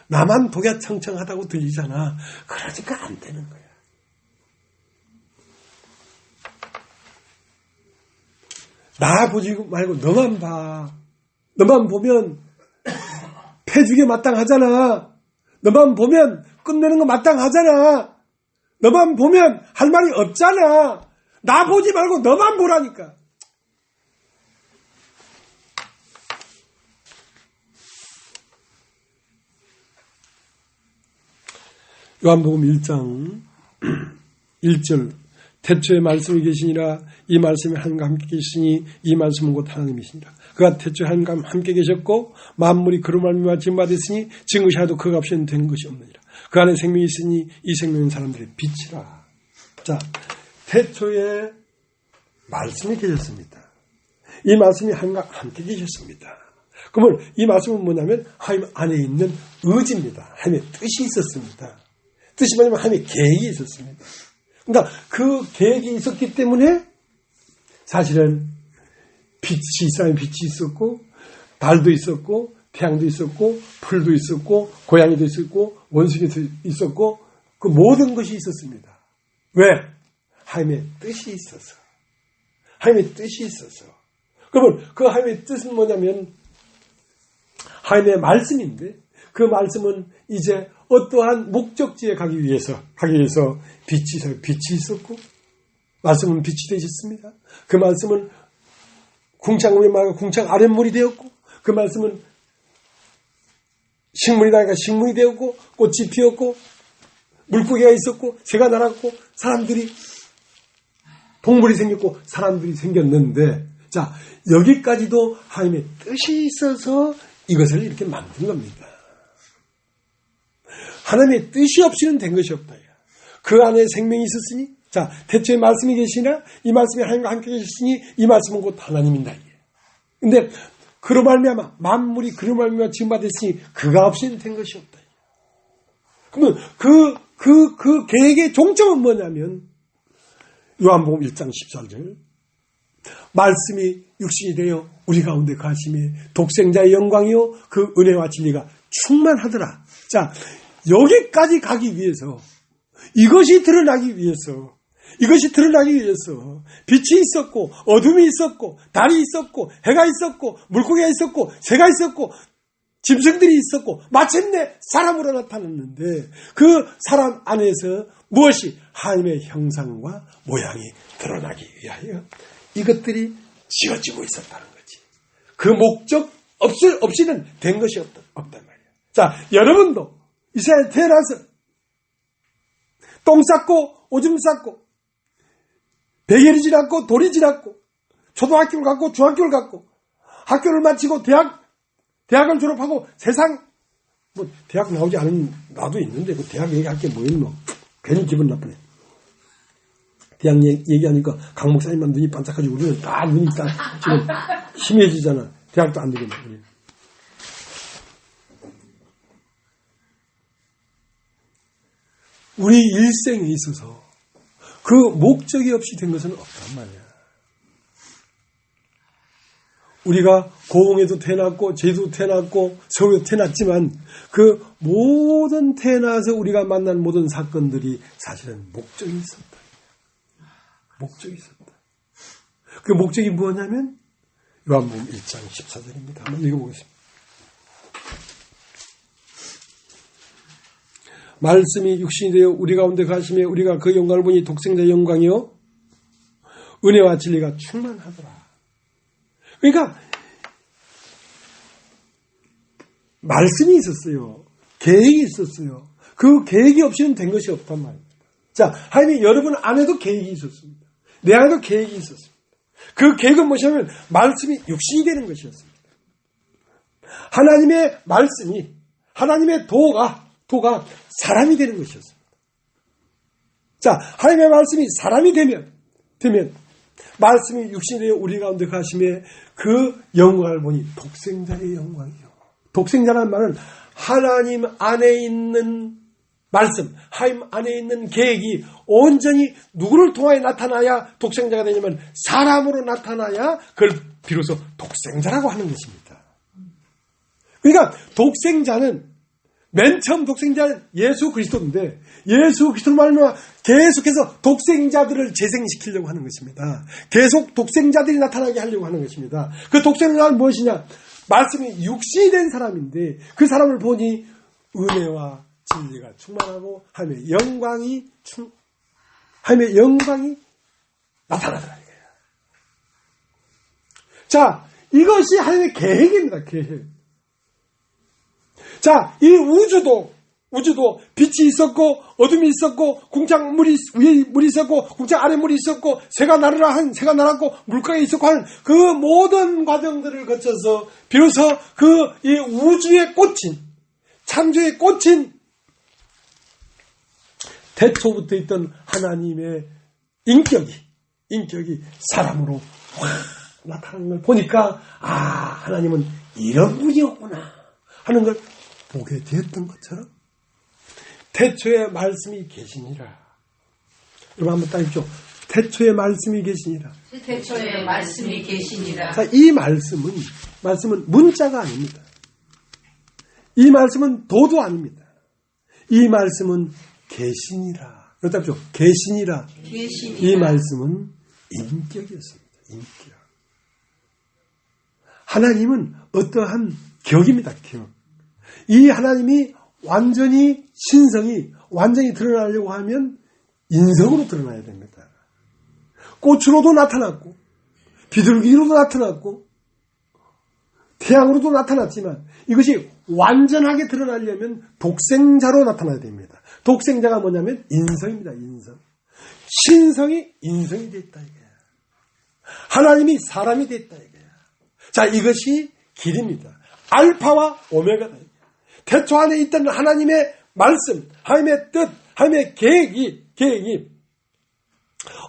나만 독야청청하다고 들리잖아. 그러니까 안 되는 거야. 나 보지 말고 너만 봐. 너만 보면 패주기 마땅하잖아. 너만 보면 끝내는 거 마땅하잖아. 너만 보면 할 말이 없잖아. 나 보지 말고 너만 보라니까. 요한복음 1장 1절 태초에 말씀이 계시니라 이 말씀이 하나님과 함께 계시니 이 말씀은 곧 하나님이시니라. 그가 태초에 하나님과 함께 계셨고 만물이 그로 말미암아 지음받았으니 지은 것이 하나도 그가 없이는 된 것이 없느니라. 그 안에 생명이 있으니 이 생명은 사람들의 빛이라. 자, 태초에 말씀이 계셨습니다. 이 말씀이 하나님과 함께 계셨습니다. 그러면 이 말씀은 뭐냐면 하나님 안에 있는 의지입니다. 하나님의 뜻이 있었습니다. 뜻이 뭐냐면 하나님의 계획이 있었습니다. 그러니까 그 계획이 있었기 때문에 사실은 빛이 있어야 빛이 있었고 달도 있었고 태양도 있었고 풀도 있었고 고양이도 있었고 원숭이도 있었고 그 모든 것이 있었습니다. 왜? 하나님의 뜻이 있어서. 하나님의 뜻이 있어서. 그러면 그 하나님의 뜻은 뭐냐면 하나님의 말씀인데 그 말씀은 이제 어떠한 목적지에 가기 위해서 빛이 있었고 말씀은 빛이 되셨습니다. 그 말씀은 궁창물이 말고 궁창 아랫물이 되었고 그 말씀은 식물이 나니까 식물이 되었고 꽃이 피었고 물고기가 있었고 새가 날았고 사람들이 동물이 생겼고 사람들이 생겼는데 자 여기까지도 하나님의 뜻이 있어서 이것을 이렇게 만든 겁니다. 하나님의 뜻이 없이는 된 것이 없다. 그 안에 생명이 있었으니 자 태초에 말씀이 계시나 이 말씀이 하나님과 함께 계셨으니 이 말씀은 곧 하나님이다. 근데 그로 말미암아 만물이 그로 말미암아 지음받았으니 그가 없이는 된 것이 없다. 그러면 그 계획의 종점은 뭐냐면 요한복음 1장 14절 말씀이 육신이 되어 우리 가운데 가심에 독생자의 영광이요 그 은혜와 진리가 충만하더라. 자 여기까지 가기 위해서 이것이 드러나기 위해서 빛이 있었고 어둠이 있었고 달이 있었고 해가 있었고 물고기가 있었고 새가 있었고 짐승들이 있었고 마침내 사람으로 나타났는데 그 사람 안에서 무엇이 하나님의 형상과 모양이 드러나기 위하여 이것들이 지어지고 있었다는 거지. 그 목적 없이는 된 것이 없단 말이야. 자, 여러분도 이 세상에 태어나서 똥 쌌고 오줌 쌌고 베개를 지났고 돌이 지났고 초등학교를 갔고 중학교를 갔고 학교를 마치고 대학을 졸업하고 세상 뭐 대학 나오지 않은 나도 있는데 그 대학 얘기할 게 뭐 있노? 괜히 기분 나쁘네. 대학 얘기하니까 강 목사님만 눈이 반짝하지고 우리는 다 눈이 딱 지금 희미해지잖아. 대학도 안 되겠네. 우리 일생에 있어서 그 목적이 없이 된 것은 없단 말이야. 우리가 고흥에도 태어났고 제주도 태어났고 서울에도 태어났지만 그 모든 태어나서 우리가 만난 모든 사건들이 사실은 목적이 있었다. 목적이 있었다. 그 목적이 뭐냐면 요한복음 1장 14절입니다. 한번 읽어보겠습니다. 말씀이 육신이 되어 우리 가운데 가시며 우리가 그 영광을 보니 독생자의 영광이요 은혜와 진리가 충만하더라. 그러니까 말씀이 있었어요. 계획이 있었어요. 그 계획이 없이는 된 것이 없단 말입니다. 자, 하나님이 여러분 안에도 계획이 있었습니다. 내 안에도 계획이 있었습니다. 그 계획은 무엇이냐면 말씀이 육신이 되는 것이었습니다. 하나님의 말씀이 하나님의 도가 사람이 되는 것이었습니다. 자, 하나님의 말씀이 사람이 되면 말씀이 육신이 되어 우리 가운데 가심에 그 영광을 보니 독생자의 영광이요. 독생자라는 말은 하나님 안에 있는 말씀, 하나님 안에 있는 계획이 온전히 누구를 통하여 나타나야 독생자가 되냐면 사람으로 나타나야 그걸 비로소 독생자라고 하는 것입니다. 그러니까 독생자는 맨 처음 독생자는 예수 그리스도인데 예수 그리스도를 말미암아 계속해서 독생자들을 재생시키려고 하는 것입니다. 계속 독생자들이 나타나게 하려고 하는 것입니다. 그 독생자는 무엇이냐? 말씀이 육신이 된 사람인데 그 사람을 보니 은혜와 진리가 충만하고 하나님의 영광이 나타나더라. 자, 이것이 하나님의 계획입니다. 계획. 자, 이 우주도 빛이 있었고 어둠이 있었고 궁창 위에 물이 있었고 궁창 아래 물이 있었고 새가 날았고 물가에 있었고 하는 그 모든 과정들을 거쳐서 비로소 그 이 우주의 꽃인 창조의 꽃인 태초부터 있던 하나님의 인격이 사람으로 확 나타나는 걸 보니까 하나님은 이런 분이었구나 하는 걸 보게 되었던 것처럼 태초에 말씀이 계시니라. 여러분 한번 따십시오. 태초에 말씀이 계시니라. 태초에 말씀이 계시니라. 자, 이 말씀은 문자가 아닙니다. 이 말씀은 도도 아닙니다. 이 말씀은 계시니라. 여기 따십시오. 계시니라. 이 말씀은 인격이었습니다. 인격. 하나님은 어떠한 격입니다. 격. 이 하나님이 완전히 신성이 완전히 드러나려고 하면 인성으로 드러나야 됩니다. 꽃으로도 나타났고 비둘기로도 나타났고 태양으로도 나타났지만 이것이 완전하게 드러나려면 독생자로 나타나야 됩니다. 독생자가 뭐냐면 인성입니다. 인성. 신성이 인성이 됐다 이거야. 하나님이 사람이 됐다 이거야. 자, 이것이 길입니다. 알파와 오메가다. 태초 안에 있던 하나님의 말씀, 하나님의 뜻, 하나님의 계획이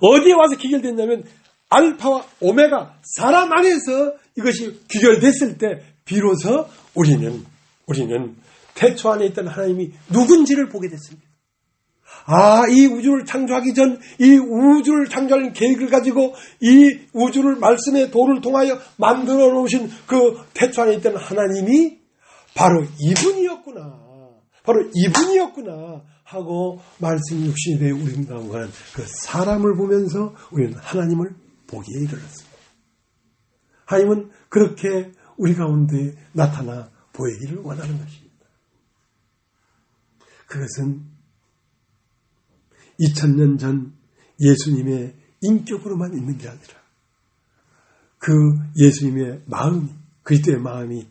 어디에 와서 귀결됐냐면 알파와 오메가 사람 안에서 이것이 귀결됐을 때 비로소 우리는 태초 안에 있던 하나님이 누군지를 보게 됐습니다. 이 우주를 창조하기 전 이 우주를 창조하는 계획을 가지고 이 우주를 말씀의 도를 통하여 만들어 놓으신 그 태초 안에 있던 하나님이 바로 이분이었구나 하고 말씀이 육신이 되어 우리 가운데 그 사람을 보면서 우리는 하나님을 보기에 이르렀습니다. 하나님은 그렇게 우리 가운데 나타나 보이기를 원하는 것입니다. 그것은 2000년 전 예수님의 인격으로만 있는 게 아니라 그 예수님의 마음이 그리스도의 마음이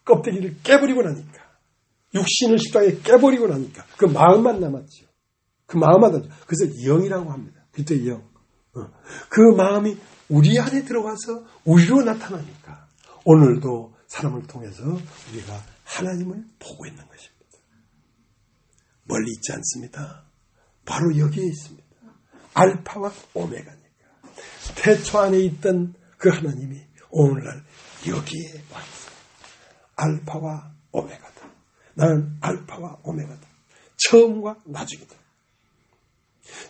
껍데기를 깨버리고 나니까 육신을 십자가에 깨버리고 나니까 그 마음만 남았죠. 그 마음만 남았죠. 그래서 영이라고 합니다. 그리스도의 영. 그 마음이 우리 안에 들어가서 우리로 나타나니까 오늘도 사람을 통해서 우리가 하나님을 보고 있는 것입니다. 멀리 있지 않습니다. 바로 여기에 있습니다. 알파와 오메가니까. 태초 안에 있던 그 하나님이 오늘날 여기에 와 있어요. 알파와 오메가다. 나는 알파와 오메가다. 처음과 나중이다.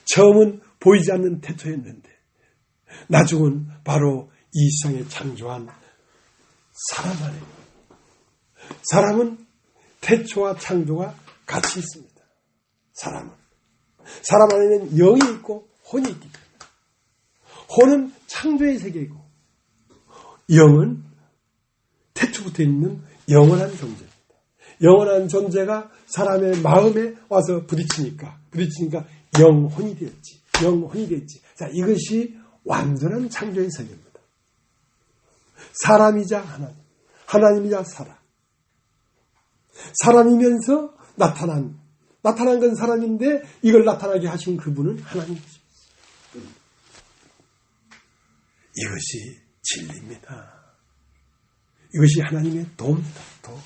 처음은 보이지 않는 태초였는데 나중은 바로 이 세상에 창조한 사람 안에 사람은 태초와 창조가 같이 있습니다. 사람 안에는 영이 있고 혼이 있기 때문에 혼은 창조의 세계이고 영은 태초부터 있는 영원한 존재입니다. 영원한 존재가 사람의 마음에 와서 부딪히니까 영혼이 되었지. 자, 이것이 완전한 창조의 세계입니다. 사람이자 하나님, 하나님이자 사람. 사람이면서 나타난 건 사람인데 이걸 나타나게 하신 그분은 하나님이죠. 이것이 진리입니다. 이것이 하나님의 도입니다. 도.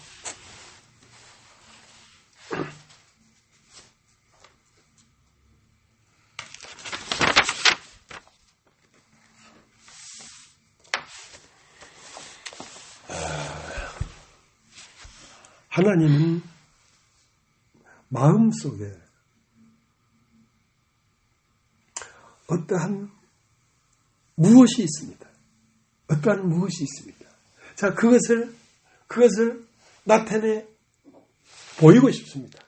하나님은 마음속에 어떠한 무엇이 있습니다. 어떠한 무엇이 있습니다. 자, 그것을 나타내 보이고 싶습니다.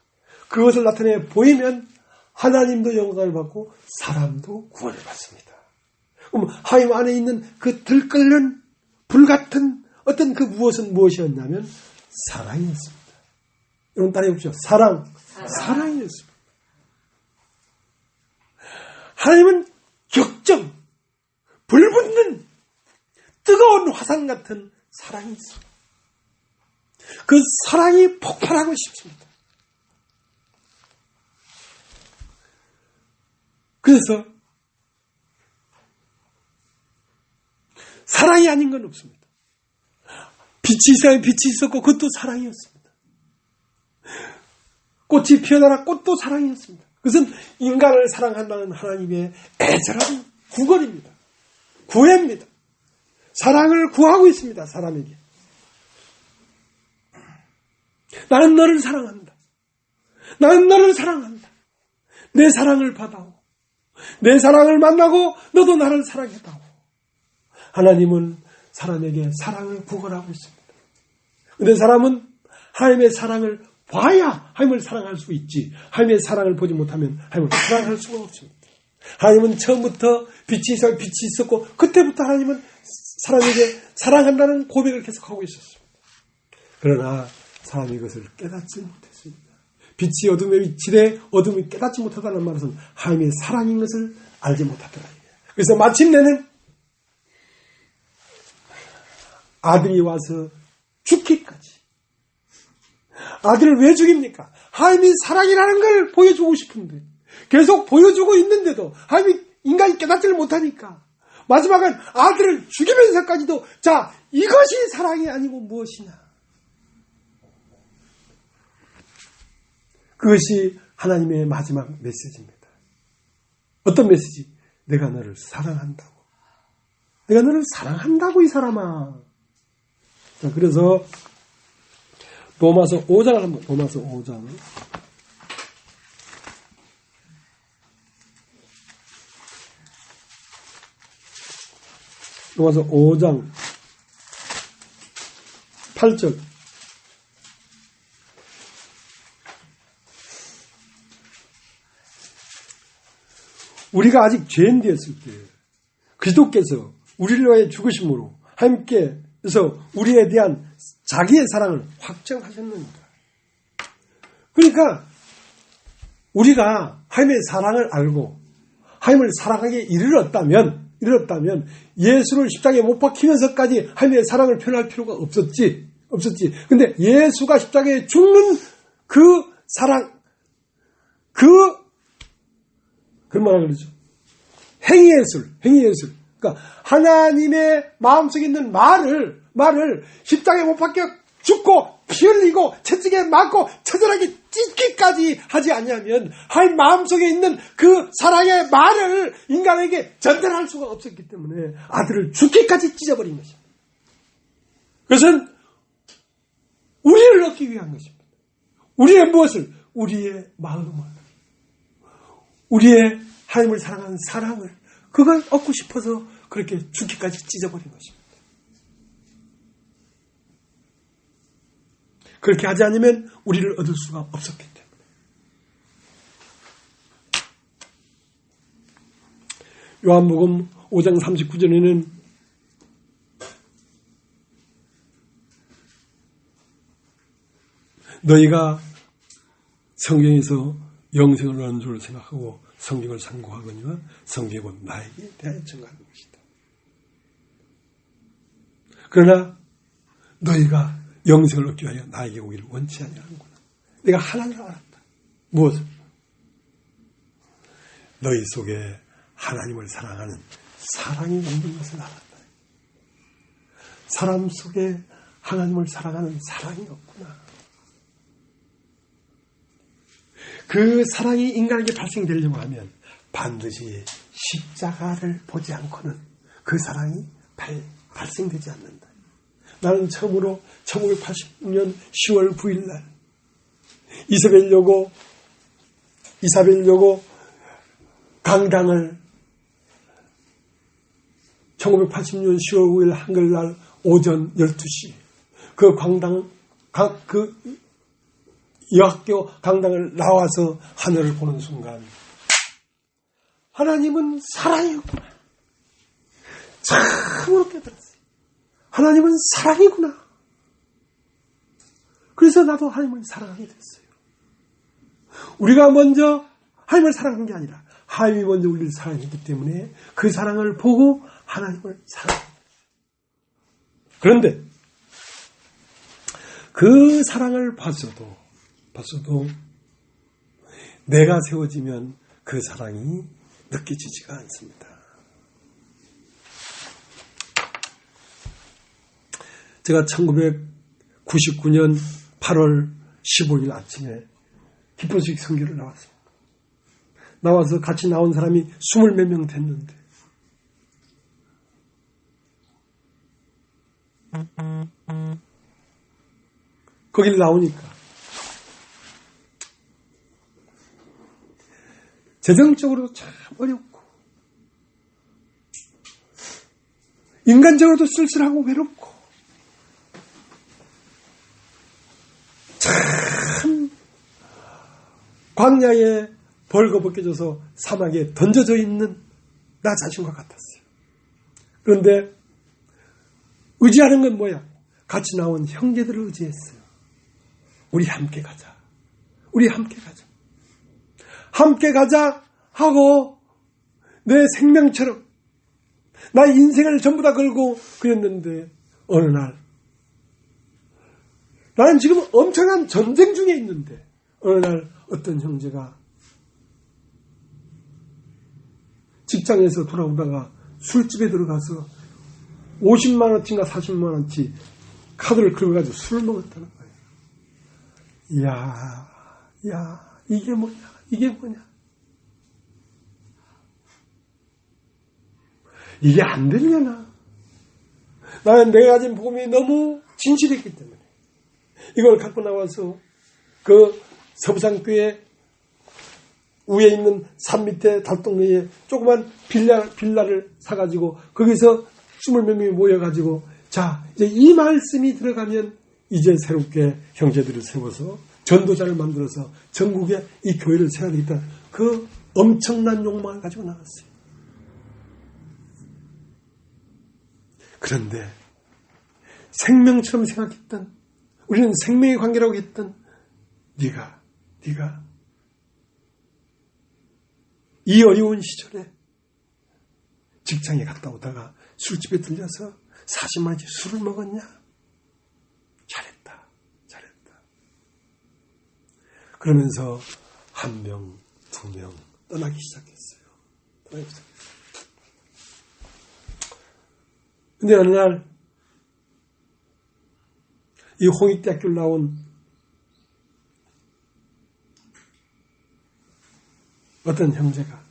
그것을 나타내 보이면 하나님도 영광을 받고 사람도 구원을 받습니다. 그럼 하나님 안에 있는 그 들끓는 불같은 어떤 그 무엇은 무엇이었냐면 사랑이었습니다. 여러분 따라해 보십시오. 사랑이었습니다. 하나님은 격정, 불붙는 뜨거운 화산 같은 사랑이 있습니다. 그 사랑이 폭발하고 싶습니다. 그래서 사랑이 아닌 건 없습니다. 빛이 있어야 빛이 있었고 그것도 사랑이었습니다. 꽃이 피어나라 꽃도 사랑이었습니다. 그것은 인간을 사랑한다는 하나님의 애절한 구걸입니다. 구애입니다. 사랑을 구하고 있습니다. 사람에게. 나는 너를 사랑한다. 나는 너를 사랑한다. 내 사랑을 받아오. 내 사랑을 만나고 너도 나를 사랑해다오. 하나님은 사람에게 사랑을 구걸하고 있습니다. 그런데 사람은 하나님의 사랑을 봐야 하나님을 사랑할 수 있지, 하나님의 사랑을 보지 못하면 하나님을 사랑할 수가 없습니다. 하나님은 처음부터 빛이 있었고 그때부터 하나님은 사람에게 사랑한다는 고백을 계속하고 있었습니다. 그러나 사람이 이것을 깨닫지 못했습니다. 빛이 어둠에 비치되 어둠이 깨닫지 못하다는 말은 하나님의 사랑인 것을 알지 못하더라. 그래서 마침내는 아들이 와서 죽기까지. 아들을 왜 죽입니까? 하나님이 사랑이라는 걸 보여주고 싶은데 계속 보여주고 있는데도 하나님이 인간이 깨닫지를 못하니까 마지막은 아들을 죽이면서까지도 자, 이것이 사랑이 아니고 무엇이냐. 그것이 하나님의 마지막 메시지입니다. 어떤 메시지? 내가 너를 사랑한다고. 내가 너를 사랑한다고 이 사람아. 자, 그래서 로마서 5장을 한번 로마서 5장 로마서 5장 8절 우리가 아직 죄인 되었을 때 그리스도께서 우리를 위하여 죽으심으로 함께해서 우리에 대한 자기의 사랑을 확정하셨느니라. 그러니까 우리가 하나님의 사랑을 알고 하나님을 사랑하기에 이르렀다면 예수를 십자가에 못 박히면서까지 하나님의 사랑을 표현할 필요가 없었지. 근데 예수가 십자가에 죽는 그 사랑, 그런 말을 그러죠. 행위예술. 그러니까 하나님의 마음속에 있는 말을 십자가에 못 박혀 죽고 피 흘리고 채찍에 맞고 처절하게 찢기까지 하지 않냐면 하나님 마음속에 있는 그 사랑의 말을 인간에게 전달할 수가 없었기 때문에 아들을 죽기까지 찢어버린 것입니다. 그것은 우리를 얻기 위한 것입니다. 우리의 무엇을? 우리의 마음을, 우리의 하나님을 사랑하는 사랑을, 그걸 얻고 싶어서 그렇게 죽기까지 찢어버린 것입니다. 그렇게 하지 않으면 우리를 얻을 수가 없었기 때문에. 요한복음 5장 39절에는 너희가 성경에서 영생을 얻는 줄 생각하고 성경을 상고하거니와 성경이 곧 나에게 대하여 증거하는 것이다. 그러나 너희가 영생을 얻기 위하여 나에게 오기를 원치 아니하는구나. 내가 하나님을 알았다. 무엇을? 너희 속에 하나님을 사랑하는 사랑이 없는 것을 알았다. 사람 속에 하나님을 사랑하는 사랑이 없구나. 그 사랑이 인간에게 발생되려고 하면 반드시 십자가를 보지 않고는 그 사랑이 발생되지 않는다. 나는 처음으로 1986년 10월 9일 날 이사벨여고 강당을 1980년 10월 5일 한글날 오전 12시 그 여학교 강당을 나와서 하늘을 보는 순간 하나님은 사랑이구나. 참으로 깨달았어요. 하나님은 사랑이구나. 그래서 나도 하나님을 사랑하게 됐어요. 우리가 먼저 하나님을 사랑한 게 아니라 하나님이 먼저 우리를 사랑했기 때문에 그 사랑을 보고 하나님을 사랑합니다. 그런데 그 사랑을 봤어도 내가 세워지면 그 사랑이 느껴지지가 않습니다. 제가 1999년 8월 15일 아침에 기포식 선교를 나왔습니다. 나와서 같이 나온 사람이 20몇 명 됐는데 거기를 나오니까 재정적으로도 참 어렵고 인간적으로도 쓸쓸하고 외롭고 참 광야에 벌거벗겨져서 사막에 던져져 있는 나 자신과 같았어요. 그런데 의지하는 건 뭐야? 같이 나온 형제들을 의지했어요. 우리 함께 가자. 우리 함께 가자. 함께 가자 하고 내 생명처럼 나의 인생을 전부 다 걸고 그랬는데 어느 날 나는 지금 엄청난 전쟁 중에 있는데 어느 날 어떤 형제가 직장에서 돌아오다가 술집에 들어가서 50만원치인가 40만원치 카드를 긁어가지고 술을 먹었다는 거예요. 이야, 이게 뭐냐? 이게 안 되려나? 나는 내가 가진 복음이 너무 진실했기 때문에 이걸 갖고 나와서 그 서부산교회 위에 있는 산 밑에 달동네에 조그만 빌라를 사가지고 거기서 20몇 명이 모여가지고 자 이제 이 말씀이 들어가면 이제 새롭게 형제들을 세워서 전도자를 만들어서 전국에 이 교회를 세워야 되겠다. 그 엄청난 욕망을 가지고 나갔어요. 그런데 생명처럼 생각했던 우리는 생명의 관계라고 했던 네가 이 어려운 시절에 직장에 갔다 오다가 술집에 들려서 40만원치 술을 먹었냐? 잘했다. 그러면서 1명, 2명 떠나기 시작했어요. 근데 어느 날 이 홍익대학교를 나온 어떤 형제가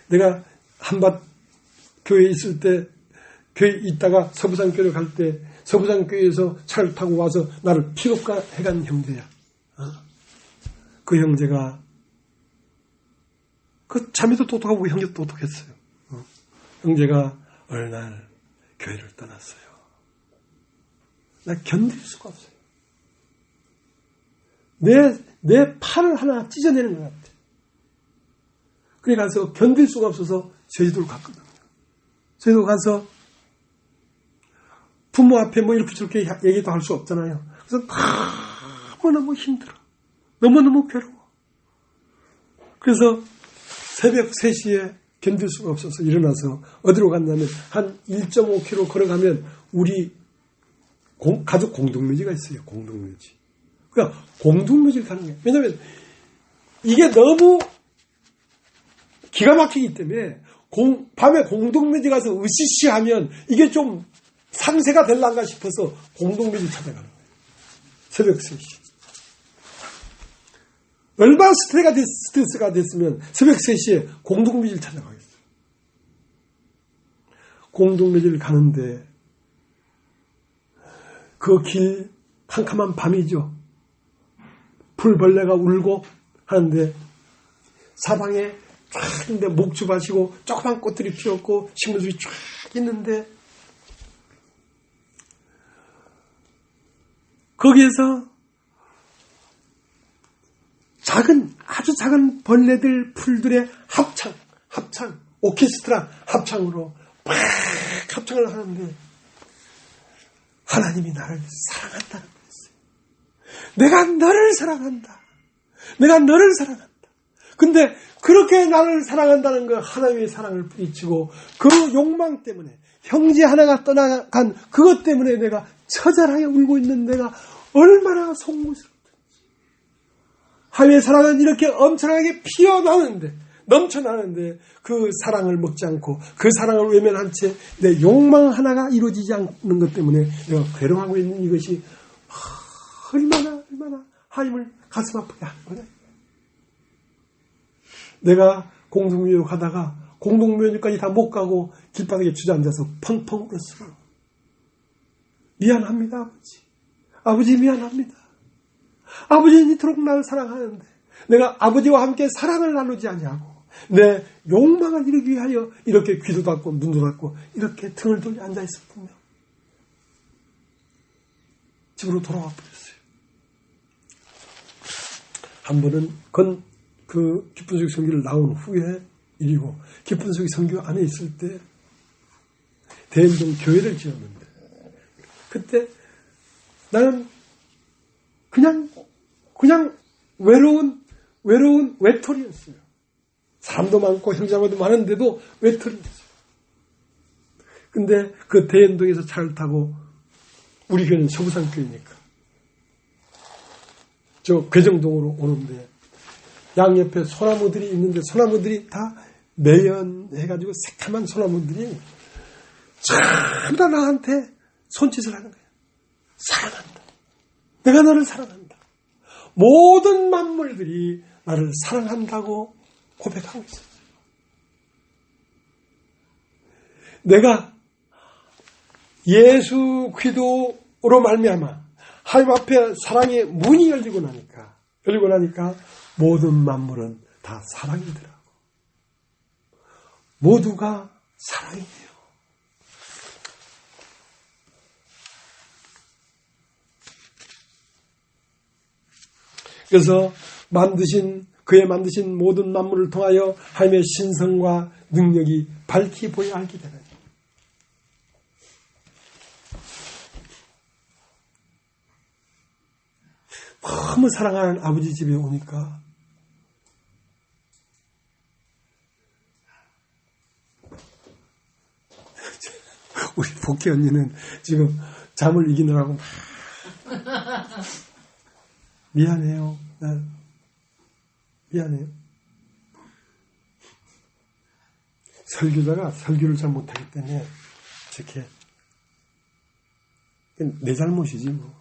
내가 한밭 교회에 있을 때 교회에 있다가 서부산교회를 갈 때 서부산교회에서 차를 타고 와서 나를 픽업해간 형제야. 그 형제가 그 자매도 똑똑하고 형제도 똑똑했어요. 형제가 어느 날 교회를 떠났어요. 나 견딜 수가 없어요. 내 팔을 하나 찢어내는 것 같아. 그래 가서 견딜 수가 없어서 제주도를 갔거든요. 제주도 가서 부모 앞에 뭐 이렇게 저렇게 얘기도 할 수 없잖아요. 그래서 너무너무 힘들어. 너무너무 괴로워. 그래서 새벽 3시에 견딜 수가 없어서 일어나서 어디로 갔냐면 한 1.5km 걸어가면 우리 가족 공동묘지가 있어요. 공동묘지. 그러니까 공동묘지를 가는 거예요. 왜냐하면 이게 너무 기가 막히기 때문에 밤에 공동묘지 가서 으시시하면 이게 좀 상세가 될란가 싶어서 공동묘지 찾아가는 거예요. 새벽 3시. 얼마나 스트레스가 됐으면 새벽 3시에 공동묘지를 찾아가겠어요. 공동묘지를 가는데 그 길 캄캄한 밤이죠. 풀벌레가 울고 하는데 사방에 쫙 있는데 목주밭이고 조그만 꽃들이 피었고 식물들이 쫙 있는데 거기에서 아주 작은 벌레들 풀들의 합창, 오케스트라 합창으로 막 합창을 하는데 하나님이 나를 사랑한다는 거였어요. 내가 너를 사랑한다. 내가 너를 사랑한다. 근데 그렇게 나를 사랑한다는 거 하나님의 사랑을 뿌리치고 그 욕망 때문에 형제 하나가 떠나간 그것 때문에 내가 처절하게 울고 있는 내가 얼마나 송구스럽든지 하나님의 사랑은 이렇게 엄청나게 피어나는데 넘쳐나는데 그 사랑을 먹지 않고 그 사랑을 외면한 채 내 욕망 하나가 이루어지지 않는 것 때문에 내가 괴로워하고 있는 이것이 얼마나 하나님을 가슴 아프게 하는 거냐. 내가 공동묘육 하다가 공동묘육까지 다 못 가고 길바닥에 주저앉아서 펑펑 울었어요. 미안합니다, 아버지. 아버지 미안합니다. 아버지는 이토록 나를 사랑하는데 내가 아버지와 함께 사랑을 나누지 아니하고 내 욕망을 이루기 위하여 이렇게 귀도 닫고 눈도 닫고 이렇게 등을 돌려 앉아있었군요. 집으로 돌아와 버렸어요. 한 번은 그 기쁜소식 선교를 나온 후에 일이고 기쁜소식 선교 안에 있을 때 대연동 교회를 지었는데 그때 나는 그냥 외로운 외톨이였어요. 사람도 많고 형제자매도 많은데도 외톨이였어요. 근데 그 대연동에서 차를 타고 우리 교회는 서부산교회니까 저 괴정동으로 오는데 양옆에 소나무들이 있는데 소나무들이 다 매연해가지고 새카만 소나무들이 전부 다 나한테 손짓을 하는 거예요. 사랑한다. 내가 너를 사랑한다. 모든 만물들이 나를 사랑한다고 고백하고 있었어요. 내가 예수 그리스도로 말미암아 하나님 앞에 사랑의 문이 열리고 나니까 모든 만물은 다 사랑이더라고. 모두가 사랑이에요. 그래서 그의 만드신 모든 만물을 통하여 하나님의 신성과 능력이 밝히 보여 알게 되는 너무 사랑하는 아버지 집에 오니까 우리 복희 언니는 지금 잠을 이기느라고 미안해요. 미안해요. 설교자가 설교를 잘 못하기 때문에 이렇게 내 잘못이지 뭐.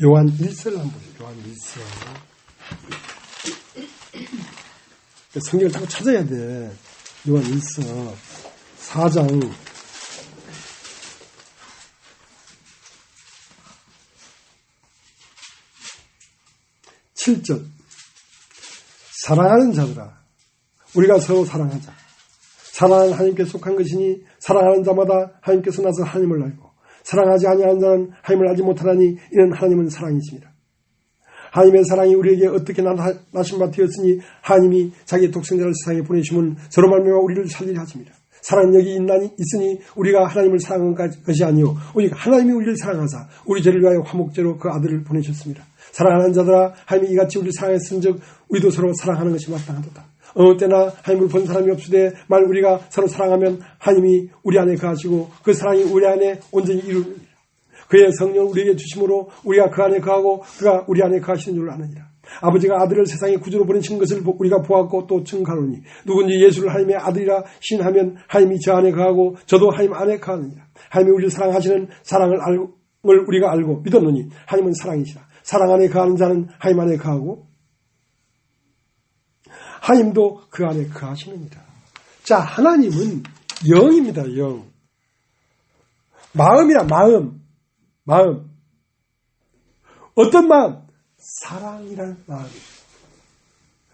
요한 1서를 한번 보세요. 요한 1서. 성경을 자꾸 찾아야 돼. 요한 1서 4장 7절. 사랑하는 자들아, 우리가 서로 사랑하자. 사랑하는 하나님께 속한 것이니 사랑하는 자마다 하나님께서 나서 하나님을 알고 사랑하지 아니하는 자는 하나님을 알지 못하나니 이는 하나님은 사랑이십니다. 하나님의 사랑이 우리에게 어떻게 나신 바 되었으니 하나님이 자기의 독생자를 세상에 보내시면 서로 말미암아 우리를 살리려 하십니다. 사랑은 여기 있으니 우리가 하나님을 사랑한 것이 아니요 오직 하나님이 우리를 사랑하사 우리 죄를 위하여 화목제로 그 아들을 보내셨습니다. 사랑하는 자들아, 하나님이 이같이 우리를 사랑했은즉 우리도 서로 사랑하는 것이 마땅하도다. 어느 때나 하나님을 본 사람이 없으되 만일 우리가 서로 사랑하면 하나님이 우리 안에 거하시고 그 사랑이 우리 안에 온전히 이루느니라. 그의 성령을 우리에게 주심으로 우리가 그 안에 거하고 그가 우리 안에 거하시는 줄 아느니라. 아버지가 아들을 세상에 구주로 보내신 것을 우리가 보았고 또 증가하노니 누군지 예수를 하나님의 아들이라 신하면 하나님이 저 안에 거하고 저도 하나님 안에 거하느니라. 하나님이 우리를 사랑하시는 사랑을 우리가 알고 믿었노니 하나님은 사랑이시라. 사랑 안에 거하는 자는 하나님 안에 거하고 하나님도 그 안에 거하시느니라. 자, 하나님은 영입니다. 영. 마음이라 마음. 어떤 마음? 사랑이라는 마음.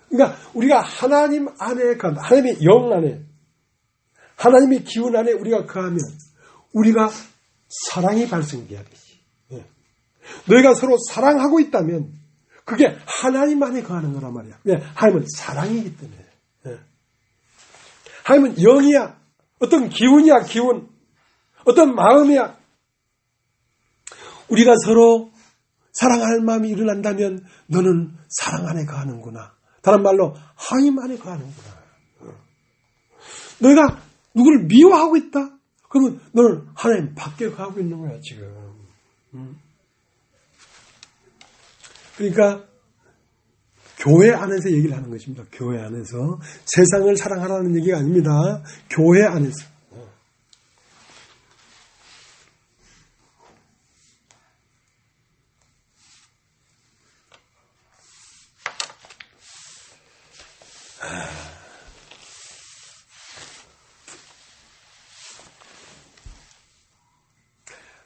그러니까 우리가 하나님 안에 거한다. 하나님의 영 안에, 하나님의 기운 안에 우리가 거하면 우리가 사랑이 발생돼야 되지. 예. 너희가 서로 사랑하고 있다면 그게 하나님 안에 거하는 거란 말이야. 예. 하나님은 사랑이기 때문에. 예. 하나님은 영이야. 어떤 기운이야, 기운. 어떤 마음이야. 우리가 서로 사랑할 마음이 일어난다면 너는 사랑 안에 거하는구나. 다른 말로 하나님 안에 거하는구나. 너희가 누구를 미워하고 있다? 그러면 너는 하나님 밖에 거하고 있는 거야, 지금. 그러니까 교회 안에서 얘기를 하는 것입니다. 교회 안에서. 세상을 사랑하라는 얘기가 아닙니다. 교회 안에서.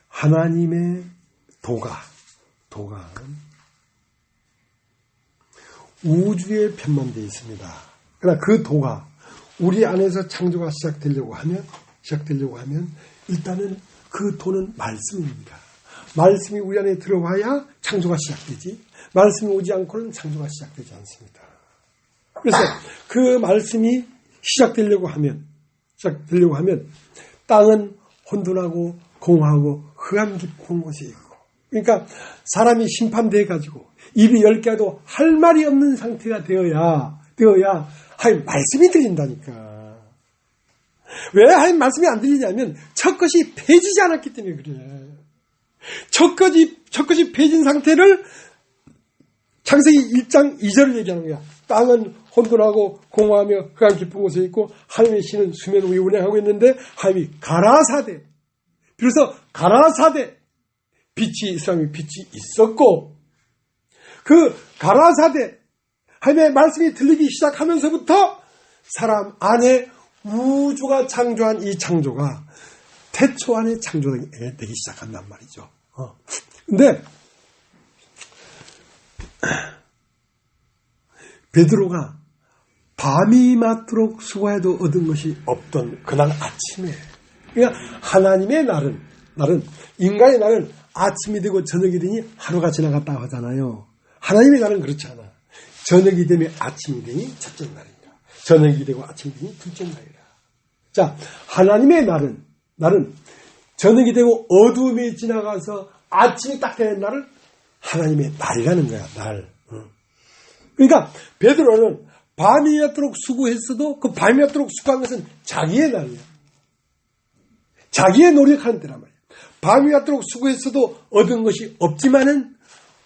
하나님의 도가 우주에 편만되어 있습니다. 그러나 그 도가 우리 안에서 창조가 시작되려고 하면 일단은 그 도는 말씀입니다. 말씀이 우리 안에 들어와야 창조가 시작되지, 말씀이 오지 않고는 창조가 시작되지 않습니다. 그래서 그 말씀이 시작되려고 하면 땅은 혼돈하고 공허하고 흑암 깊은 곳에 있고, 그러니까 사람이 심판되어 가지고 입이 10개도 할 말이 없는 상태가 되어야 하나님 말씀이 들린다니까. 왜 하나님 말씀이 안 들리냐면 첫 것이 폐지지 않았기 때문에 그래. 첫 것이 폐진 상태를 창세기 1장 2절을 얘기하는 거야. 땅은 혼돈하고 공허하며 흑암 깊은 곳에 있고 하나님의 신은 수면 위에 운행하고 있는데 하나님이 가라사대, 비로소 가라사대, 빛이 있으면 빛이 있었고, 그 가라사대 하나님의 말씀이 들리기 시작하면서부터 사람 안에 우주가 창조한 이 창조가 태초 안에 창조되기 시작한단 말이죠. 근데 베드로가 밤이 맞도록 수고해도 얻은 것이 없던 그날 아침에, 그러니까 하나님의 날은 인간의 날은 아침이 되고 저녁이 되니 하루가 지나갔다고 하잖아요. 하나님의 날은 그렇지 않아. 저녁이 되면 아침이 되니 첫째 날이라, 저녁이 되고 아침이 되니 둘째 날이라. 자, 하나님의 날은 저녁이 되고 어두움이 지나가서 아침이 딱 되는 날을 하나님의 날이라는 거야, 날. 그러니까 베드로는 밤이 맞도록 수고했어도 그 밤이 맞도록 수고한 것은 자기의 날이야. 자기의 노력하는 때란 말이야. 밤이 맞도록 수고했어도 얻은 것이 없지만은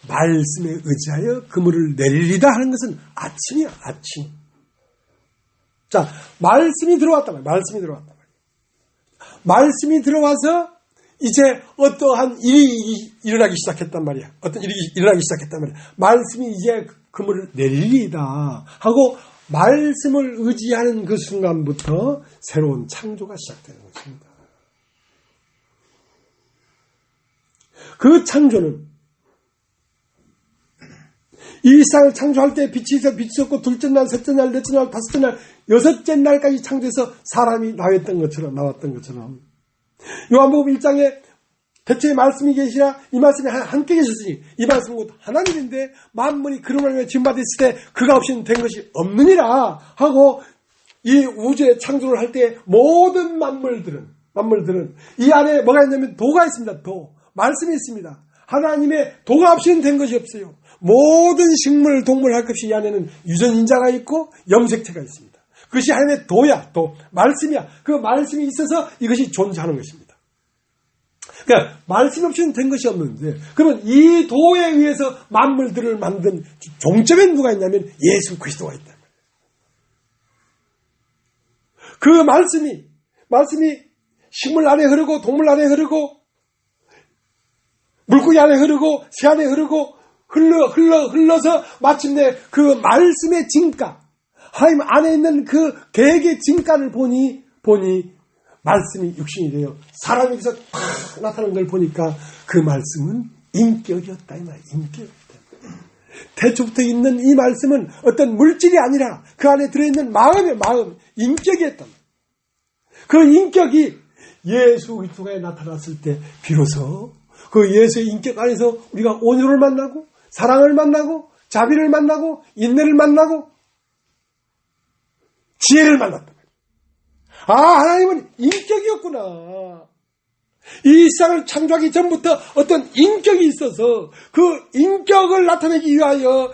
말씀에 의지하여 그물을 내리리다 하는 것은 아침이야, 아침. 자, 말씀이 들어왔단 말이야. 말씀이 들어와서 이제 어떠한 일이 일어나기 시작했단 말이야. 어떤 일이 일어나기 시작했단 말이야. 말씀이 이제 그물을 내리리다 하고 말씀을 의지하는 그 순간부터 새로운 창조가 시작되는 것입니다. 그 창조는 이 세상을 창조할 때 빛이 있어 빛이 없고 둘째 날, 셋째 날, 넷째 날, 다섯째 날, 여섯째 날까지 창조해서 사람이 나왔던 것처럼 요한복음 1장에 대초에 말씀이 계시라, 이 말씀이 함께 계셨으니 이 말씀은 곧 하나님인데 만물이 그름을 위해 지음받았을 때 그가 없이는 된 것이 없느니라 하고, 이 우주의 창조를 할 때 모든 만물들은 이 안에 뭐가 있냐면 도가 있습니다. 도. 말씀이 있습니다. 하나님의 도가 없이는 된 것이 없어요. 모든 식물, 동물 할 것 없이 이 안에는 유전인자가 있고 염색체가 있습니다. 그것이 하나님의 도야, 도. 말씀이야. 그 말씀이 있어서 이것이 존재하는 것입니다. 그러니까 말씀 없이는 된 것이 없는데, 그러면 이 도에 의해서 만물들을 만든 종점엔 누가 있냐면 예수 그리스도가 있다. 그 말씀이 식물 안에 흐르고 동물 안에 흐르고 물고기 안에 흐르고 새 안에 흐르고 흘러서 마침내 그 말씀의 진가, 하나님 안에 있는 그 계획의 진가를 보니 말씀이 육신이 되어 사람에게서 탁 나타나는 걸 보니까 그 말씀은 인격이었다 이 말이에요. 인격이었다. 태초부터 있는 이 말씀은 어떤 물질이 아니라 그 안에 들어있는 마음, 인격이었단 말이에요. 그 인격이 예수 그리스도에 나타났을 때 비로소 그 예수의 인격 안에서 우리가 온유를 만나고 사랑을 만나고 자비를 만나고 인내를 만나고 지혜를 만났단 말이에요. 하나님은 인격이었구나. 이 세상을 창조하기 전부터 어떤 인격이 있어서 그 인격을 나타내기 위하여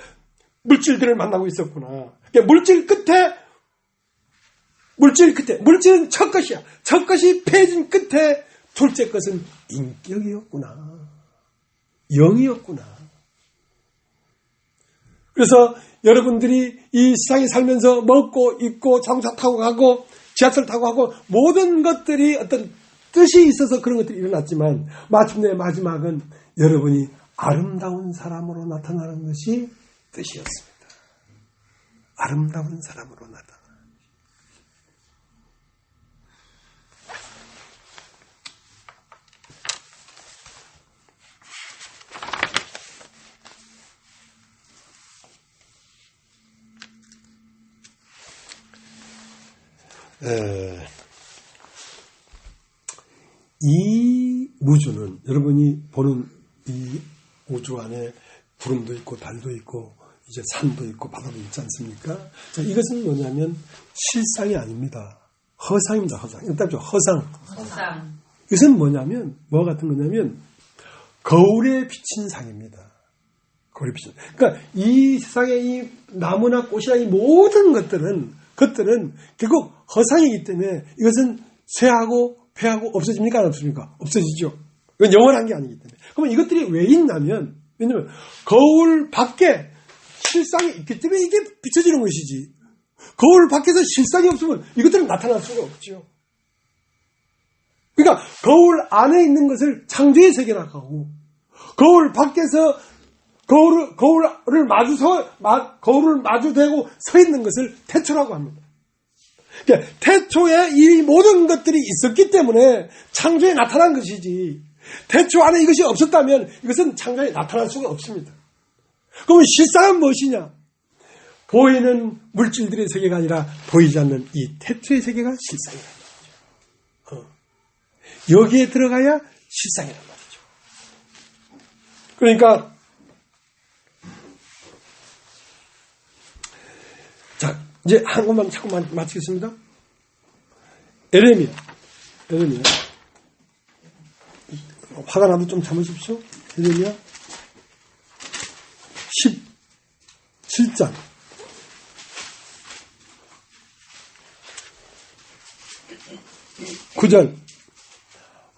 물질들을 만나고 있었구나. 그러니까 물질은 첫 것이야. 첫 것이 폐해진 끝에 둘째 것은 인격이었구나. 영이었구나. 그래서 여러분들이 이 세상에 살면서 먹고 입고 자동차 타고 가고 지하철 타고 가고 모든 것들이 어떤 뜻이 있어서 그런 것들이 일어났지만 마침내 마지막은 여러분이 아름다운 사람으로 나타나는 것이 뜻이었습니다. 아름다운 사람으로 나타나. 이 우주는 여러분이 보는 이 우주 안에 구름도 있고 달도 있고 이제 산도 있고 바다도 있지 않습니까? 자, 이것은 뭐냐면 실상이 아닙니다. 허상입니다. 허상. 일단 허상. 이것은 뭐냐면 뭐 같은 거냐면 거울에 비친 상입니다. 거울에 비친. 그러니까 이 세상의 이 나무나 꽃이나 이 모든 것들은 결국 허상이기 때문에 이것은 쇠하고 폐하고 없어집니까? 안 없어집니까? 없어지죠. 이건 영원한 게 아니기 때문에. 그러면 이것들이 왜 있냐면, 왜냐면 거울 밖에 실상이 있기 때문에 이게 비춰지는 것이지. 거울 밖에서 실상이 없으면 이것들은 나타날 수가 없죠. 그러니까 거울 안에 있는 것을 창조의 세계라고 하고, 거울 밖에서 거울을 마주대고 서 있는 것을 태초라고 합니다. 그러니까 태초에 이 모든 것들이 있었기 때문에 창조에 나타난 것이지, 태초 안에 이것이 없었다면 이것은 창조에 나타날 수가 없습니다. 그러면 실상은 무엇이냐? 보이는 물질들의 세계가 아니라 보이지 않는 이 태초의 세계가 실상이란 말이죠. 여기에 들어가야 실상이란 말이죠. 그러니까 자, 이제 한 것만 자꾸 마치겠습니다. 에레미야. 화가 나도 좀 참으십시오. 에레미야 17장. (9절)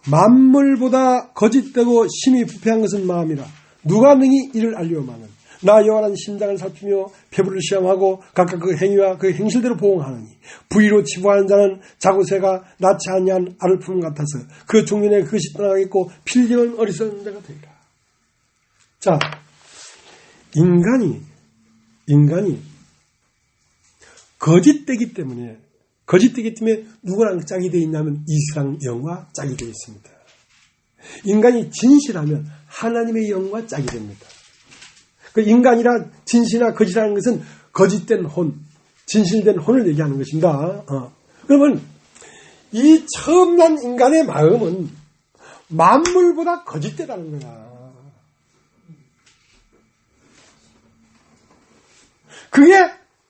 만물보다 거짓되고 심히 부패한 것은 마음이라. 누가 능히 이를 알리오마는 나 여호와는 심장을 살피며 폐부를 시험하고 각각 그 행위와 그 행실대로 보응하느니 부위로 치부하는 자는 자고새가 낳지 아니한 알을 품은 같아서 그 종년에 그것이 떠나가겠고 필경은 어리석은 자가 되리라. 자, 인간이 거짓되기 때문에 누구랑 짝이 되어 있냐면 이 세상 영과 짝이 되어 있습니다. 인간이 진실하면 하나님의 영과 짝이 됩니다. 그 인간이라 진실이나 거짓이라는 것은 거짓된 혼, 진실된 혼을 얘기하는 것입니다. 그러면 이 처음 난 인간의 마음은 만물보다 거짓되다는 거야. 그게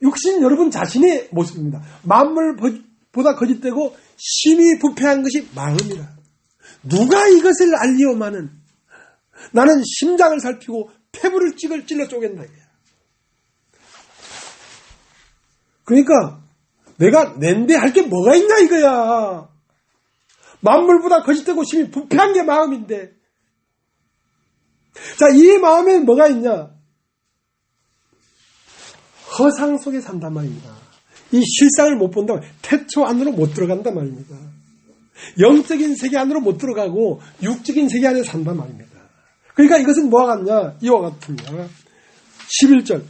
육신 여러분 자신의 모습입니다. 만물보다 거짓되고 심히 부패한 것이 마음이라. 누가 이것을 알리오마는 나는 심장을 살피고 폐부를 찔러 쪼갠다. 그러니까 내가 낸데 할 게 뭐가 있냐 이거야. 만물보다 거짓되고 심히 부패한 게 마음인데. 자, 이 마음에 뭐가 있냐? 허상 속에 산단 말입니다. 이 실상을 못 본다면 태초 안으로 못 들어간단 말입니다. 영적인 세계 안으로 못 들어가고 육적인 세계 안에 산단 말입니다. 그러니까 이것은 뭐가 같냐? 이와 같습니다. 11절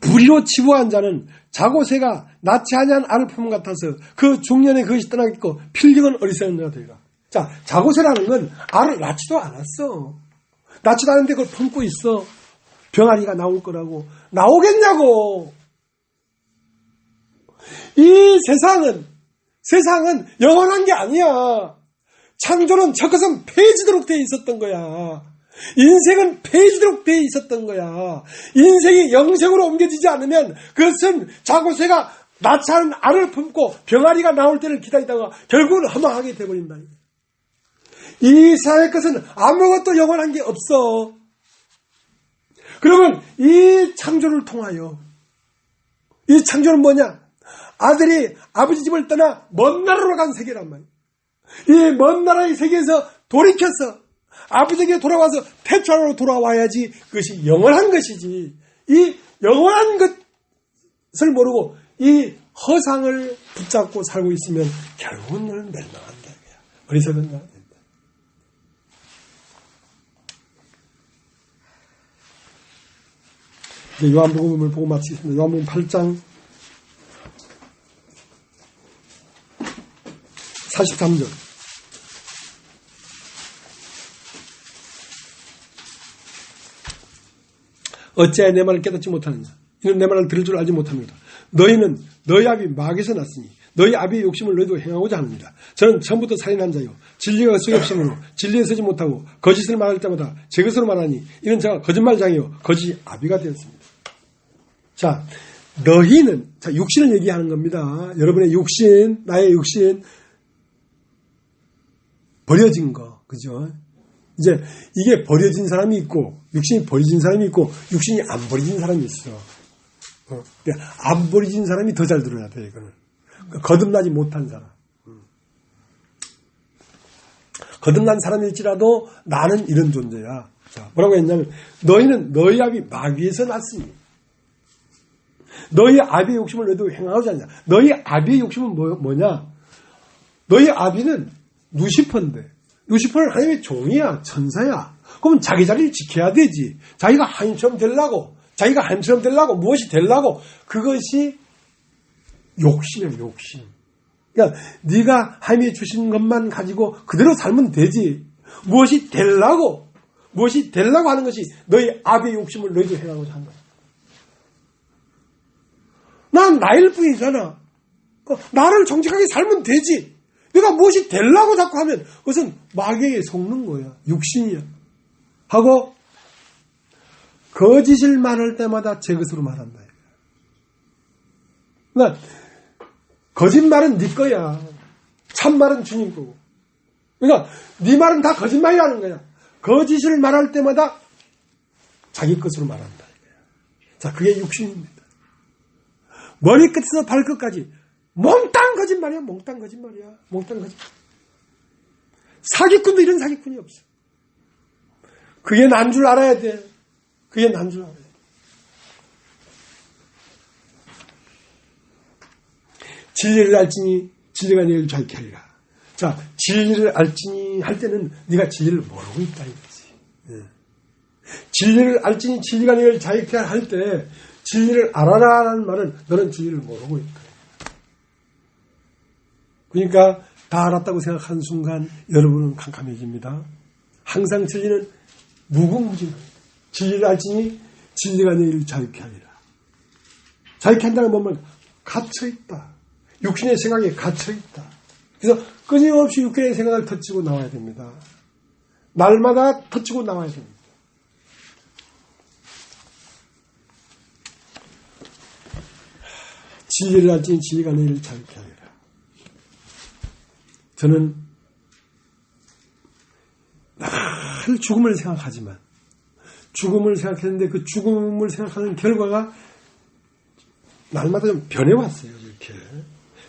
불의로 치부한 자는 자고새가 낳지 아니한 알을 품은 같아서 그 중년에 그것이 떠나겠고 필경은 어리석은 자가 되리라. 자, 자고새라는 건 알을 낳지도 않았어. 낳지도 않았는데 그걸 품고 있어. 병아리가 나올 거라고. 나오겠냐고. 이 세상은 영원한 게 아니야. 창조는 첫것은 폐해지도록 되어 있었던 거야. 인생은 폐해지도록 되어 있었던 거야. 인생이 영생으로 옮겨지지 않으면 그것은 자고새가 낳지 않은 알을 품고 병아리가 나올 때를 기다리다가 결국은 허망하게 되어버린다. 이 세상의 것은 아무것도 영원한 게 없어. 그러면 이 창조를 통하여, 이 창조는 뭐냐? 아들이 아버지 집을 떠나 먼 나라로 간 세계란 말이야. 이 먼 나라의 세계에서 돌이켜서 아버지에게 돌아와서 태초로 돌아와야지 그것이 영원한 것이지. 이 영원한 것을 모르고 이 허상을 붙잡고 살고 있으면 결국은 너는 멸망한다. 어리석은 자가 된다. 이제 요한복음을 보고 마치겠습니다. 요한복음 8장 43절. 어찌하여 내 말을 깨닫지 못하느냐? 이는 내 말을 들을 줄 알지 못합니다. 너희는 너희 아비 마귀에서 났으니 너희 아비의 욕심을 너희도 행하고자 합니다. 저는 처음부터 살인한 자요 진리가 속에 없으므로 진리에 서지 못하고 거짓을 말할 때마다 제 것으로 말하니 이는 제가 거짓말장이요 거짓 아비가 되었습니다. 자, 너희는, 자, 육신을 얘기하는 겁니다. 여러분의 육신, 나의 육신, 버려진 거, 그죠? 이제 이게 버려진 사람이 있고, 육신이 버려진 사람이 있고, 육신이 안 버려진 사람이 있어. 그러니까 안 버려진 사람이 더 잘 들어야 돼, 이거는. 거듭나지 못한 사람. 거듭난 사람일지라도 나는 이런 존재야. 자, 뭐라고 했냐면, 너희는 너희 아비 마귀에서 났으니, 너희 아비의 욕심을 너희도 행하지 않냐. 너희 아비의 욕심은 뭐냐? 너희 아비는 루시퍼인데, 루시퍼는 하나님의 종이야, 천사야. 그럼 자기 자리를 지켜야 되지. 자기가 하나님처럼 되려고, 무엇이 되려고, 그것이 욕심이야, 욕심. 그러니까 네가 하나님이 주신 것만 가지고 그대로 살면 되지. 무엇이 되려고 하는 것이 너희 아비의 욕심을 너희도 행하고자 하는 거야. 난 나일 뿐이잖아. 나를 정직하게 살면 되지. 내가 무엇이 되려고 자꾸 하면 그것은 마귀에게 속는 거야. 육신이야. 하고 거짓을 말할 때마다 제 것으로 말한다. 그러니까 거짓말은 네 거야. 참말은 주님 거고. 그러니까 네 말은 다 거짓말이라는 거야. 거짓을 말할 때마다 자기 것으로 말한다. 자, 그게 육신입니다. 머리끝에서 발끝까지 몽땅 거짓말이야. 사기꾼도 이런 사기꾼이 없어. 그게 난 줄 알아야 돼. 진리를 알지니 진리가 너희를 자유케 하리라. 자, 진리를 알지니 할 때는 네가 진리를 모르고 있다 이거지. 진리를 알지니 진리가 너희를 자유케 할 때 진리를 알아라라는 말은 너는 진리를 모르고 있다. 그러니까 다 알았다고 생각하는 순간 여러분은 캄캄해집니다. 항상 진리는 무궁무진합니다. 진리를 알지니 진리가 너희를 자유케 하리라. 자유케 한다는 건 갇혀있다. 육신의 생각에 갇혀있다. 그래서 끊임없이 육신의 생각을 터치고 나와야 됩니다. 날마다 터치고 나와야 됩니다. 진리를 알지니 진리가 너희를 자유케 하리라. 저는 늘 죽음을 생각하지만 죽음을 생각했는데 그 죽음을 생각하는 결과가 날마다 좀 변해왔어요. 이렇게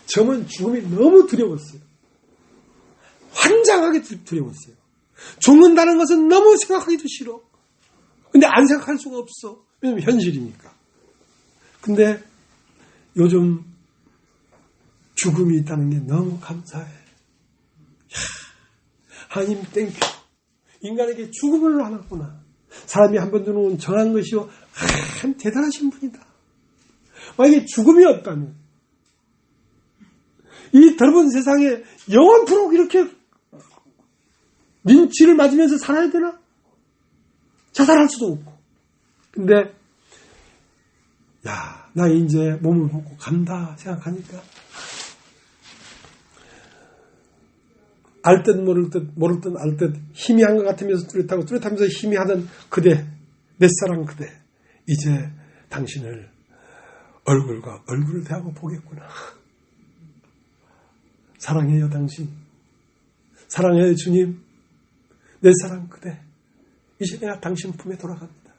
처음은 죽음이 너무 두려웠어요. 환장하게 두려웠어요. 죽는다는 것은 너무 생각하기도 싫어. 근데 안 생각할 수가 없어. 왜냐면 현실이니까. 근데 요즘 죽음이 있다는 게 너무 감사해. 하나님 땡큐. 인간에게 죽음을 하놨구나. 사람이 한 번 들어온 정한 것이요. 참 대단하신 분이다. 만약에 죽음이 없다면 이 더러운 세상에 영원토록 이렇게 린치를 맞으면서 살아야 되나? 자살할 수도 없고. 근데 야, 나 이제 몸을 벗고 간다 생각하니까 알 듯 모를 듯 알 듯 희미한 것 같으면서 뚜렷하면서 희미하던 그대, 내 사랑 그대, 이제 당신을 얼굴과 얼굴을 대하고 보겠구나. 사랑해요 당신, 사랑해요 주님, 내 사랑 그대, 이제 내가 당신 품에 돌아갑니다.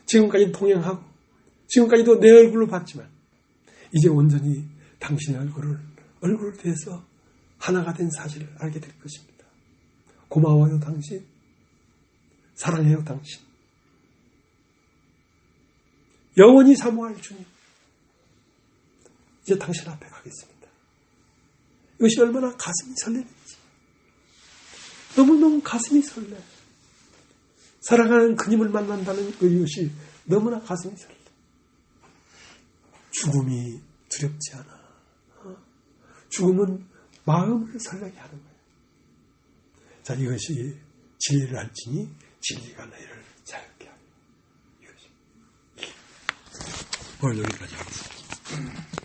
지금까지 동행하고 지금까지도 내 얼굴로 봤지만 이제 온전히 당신의 얼굴을 대해서 하나가 된 사실을 알게 될 것입니다. 고마워요 당신, 사랑해요 당신, 영원히 사모할 주님, 이제 당신 앞에 가겠습니다. 이것이 얼마나 가슴이 설레는지, 너무너무 가슴이 설레. 사랑하는 그님을 만난다는 이것이 너무나 가슴이 설레. 죽음이 두렵지 않아. 죽음은 마음을 설레게 하는 거예요. 자, 이것이 진리를 알지니 진리가 너희를 자유케 하리. 이것이. 오늘 여기까지 하겠습니다.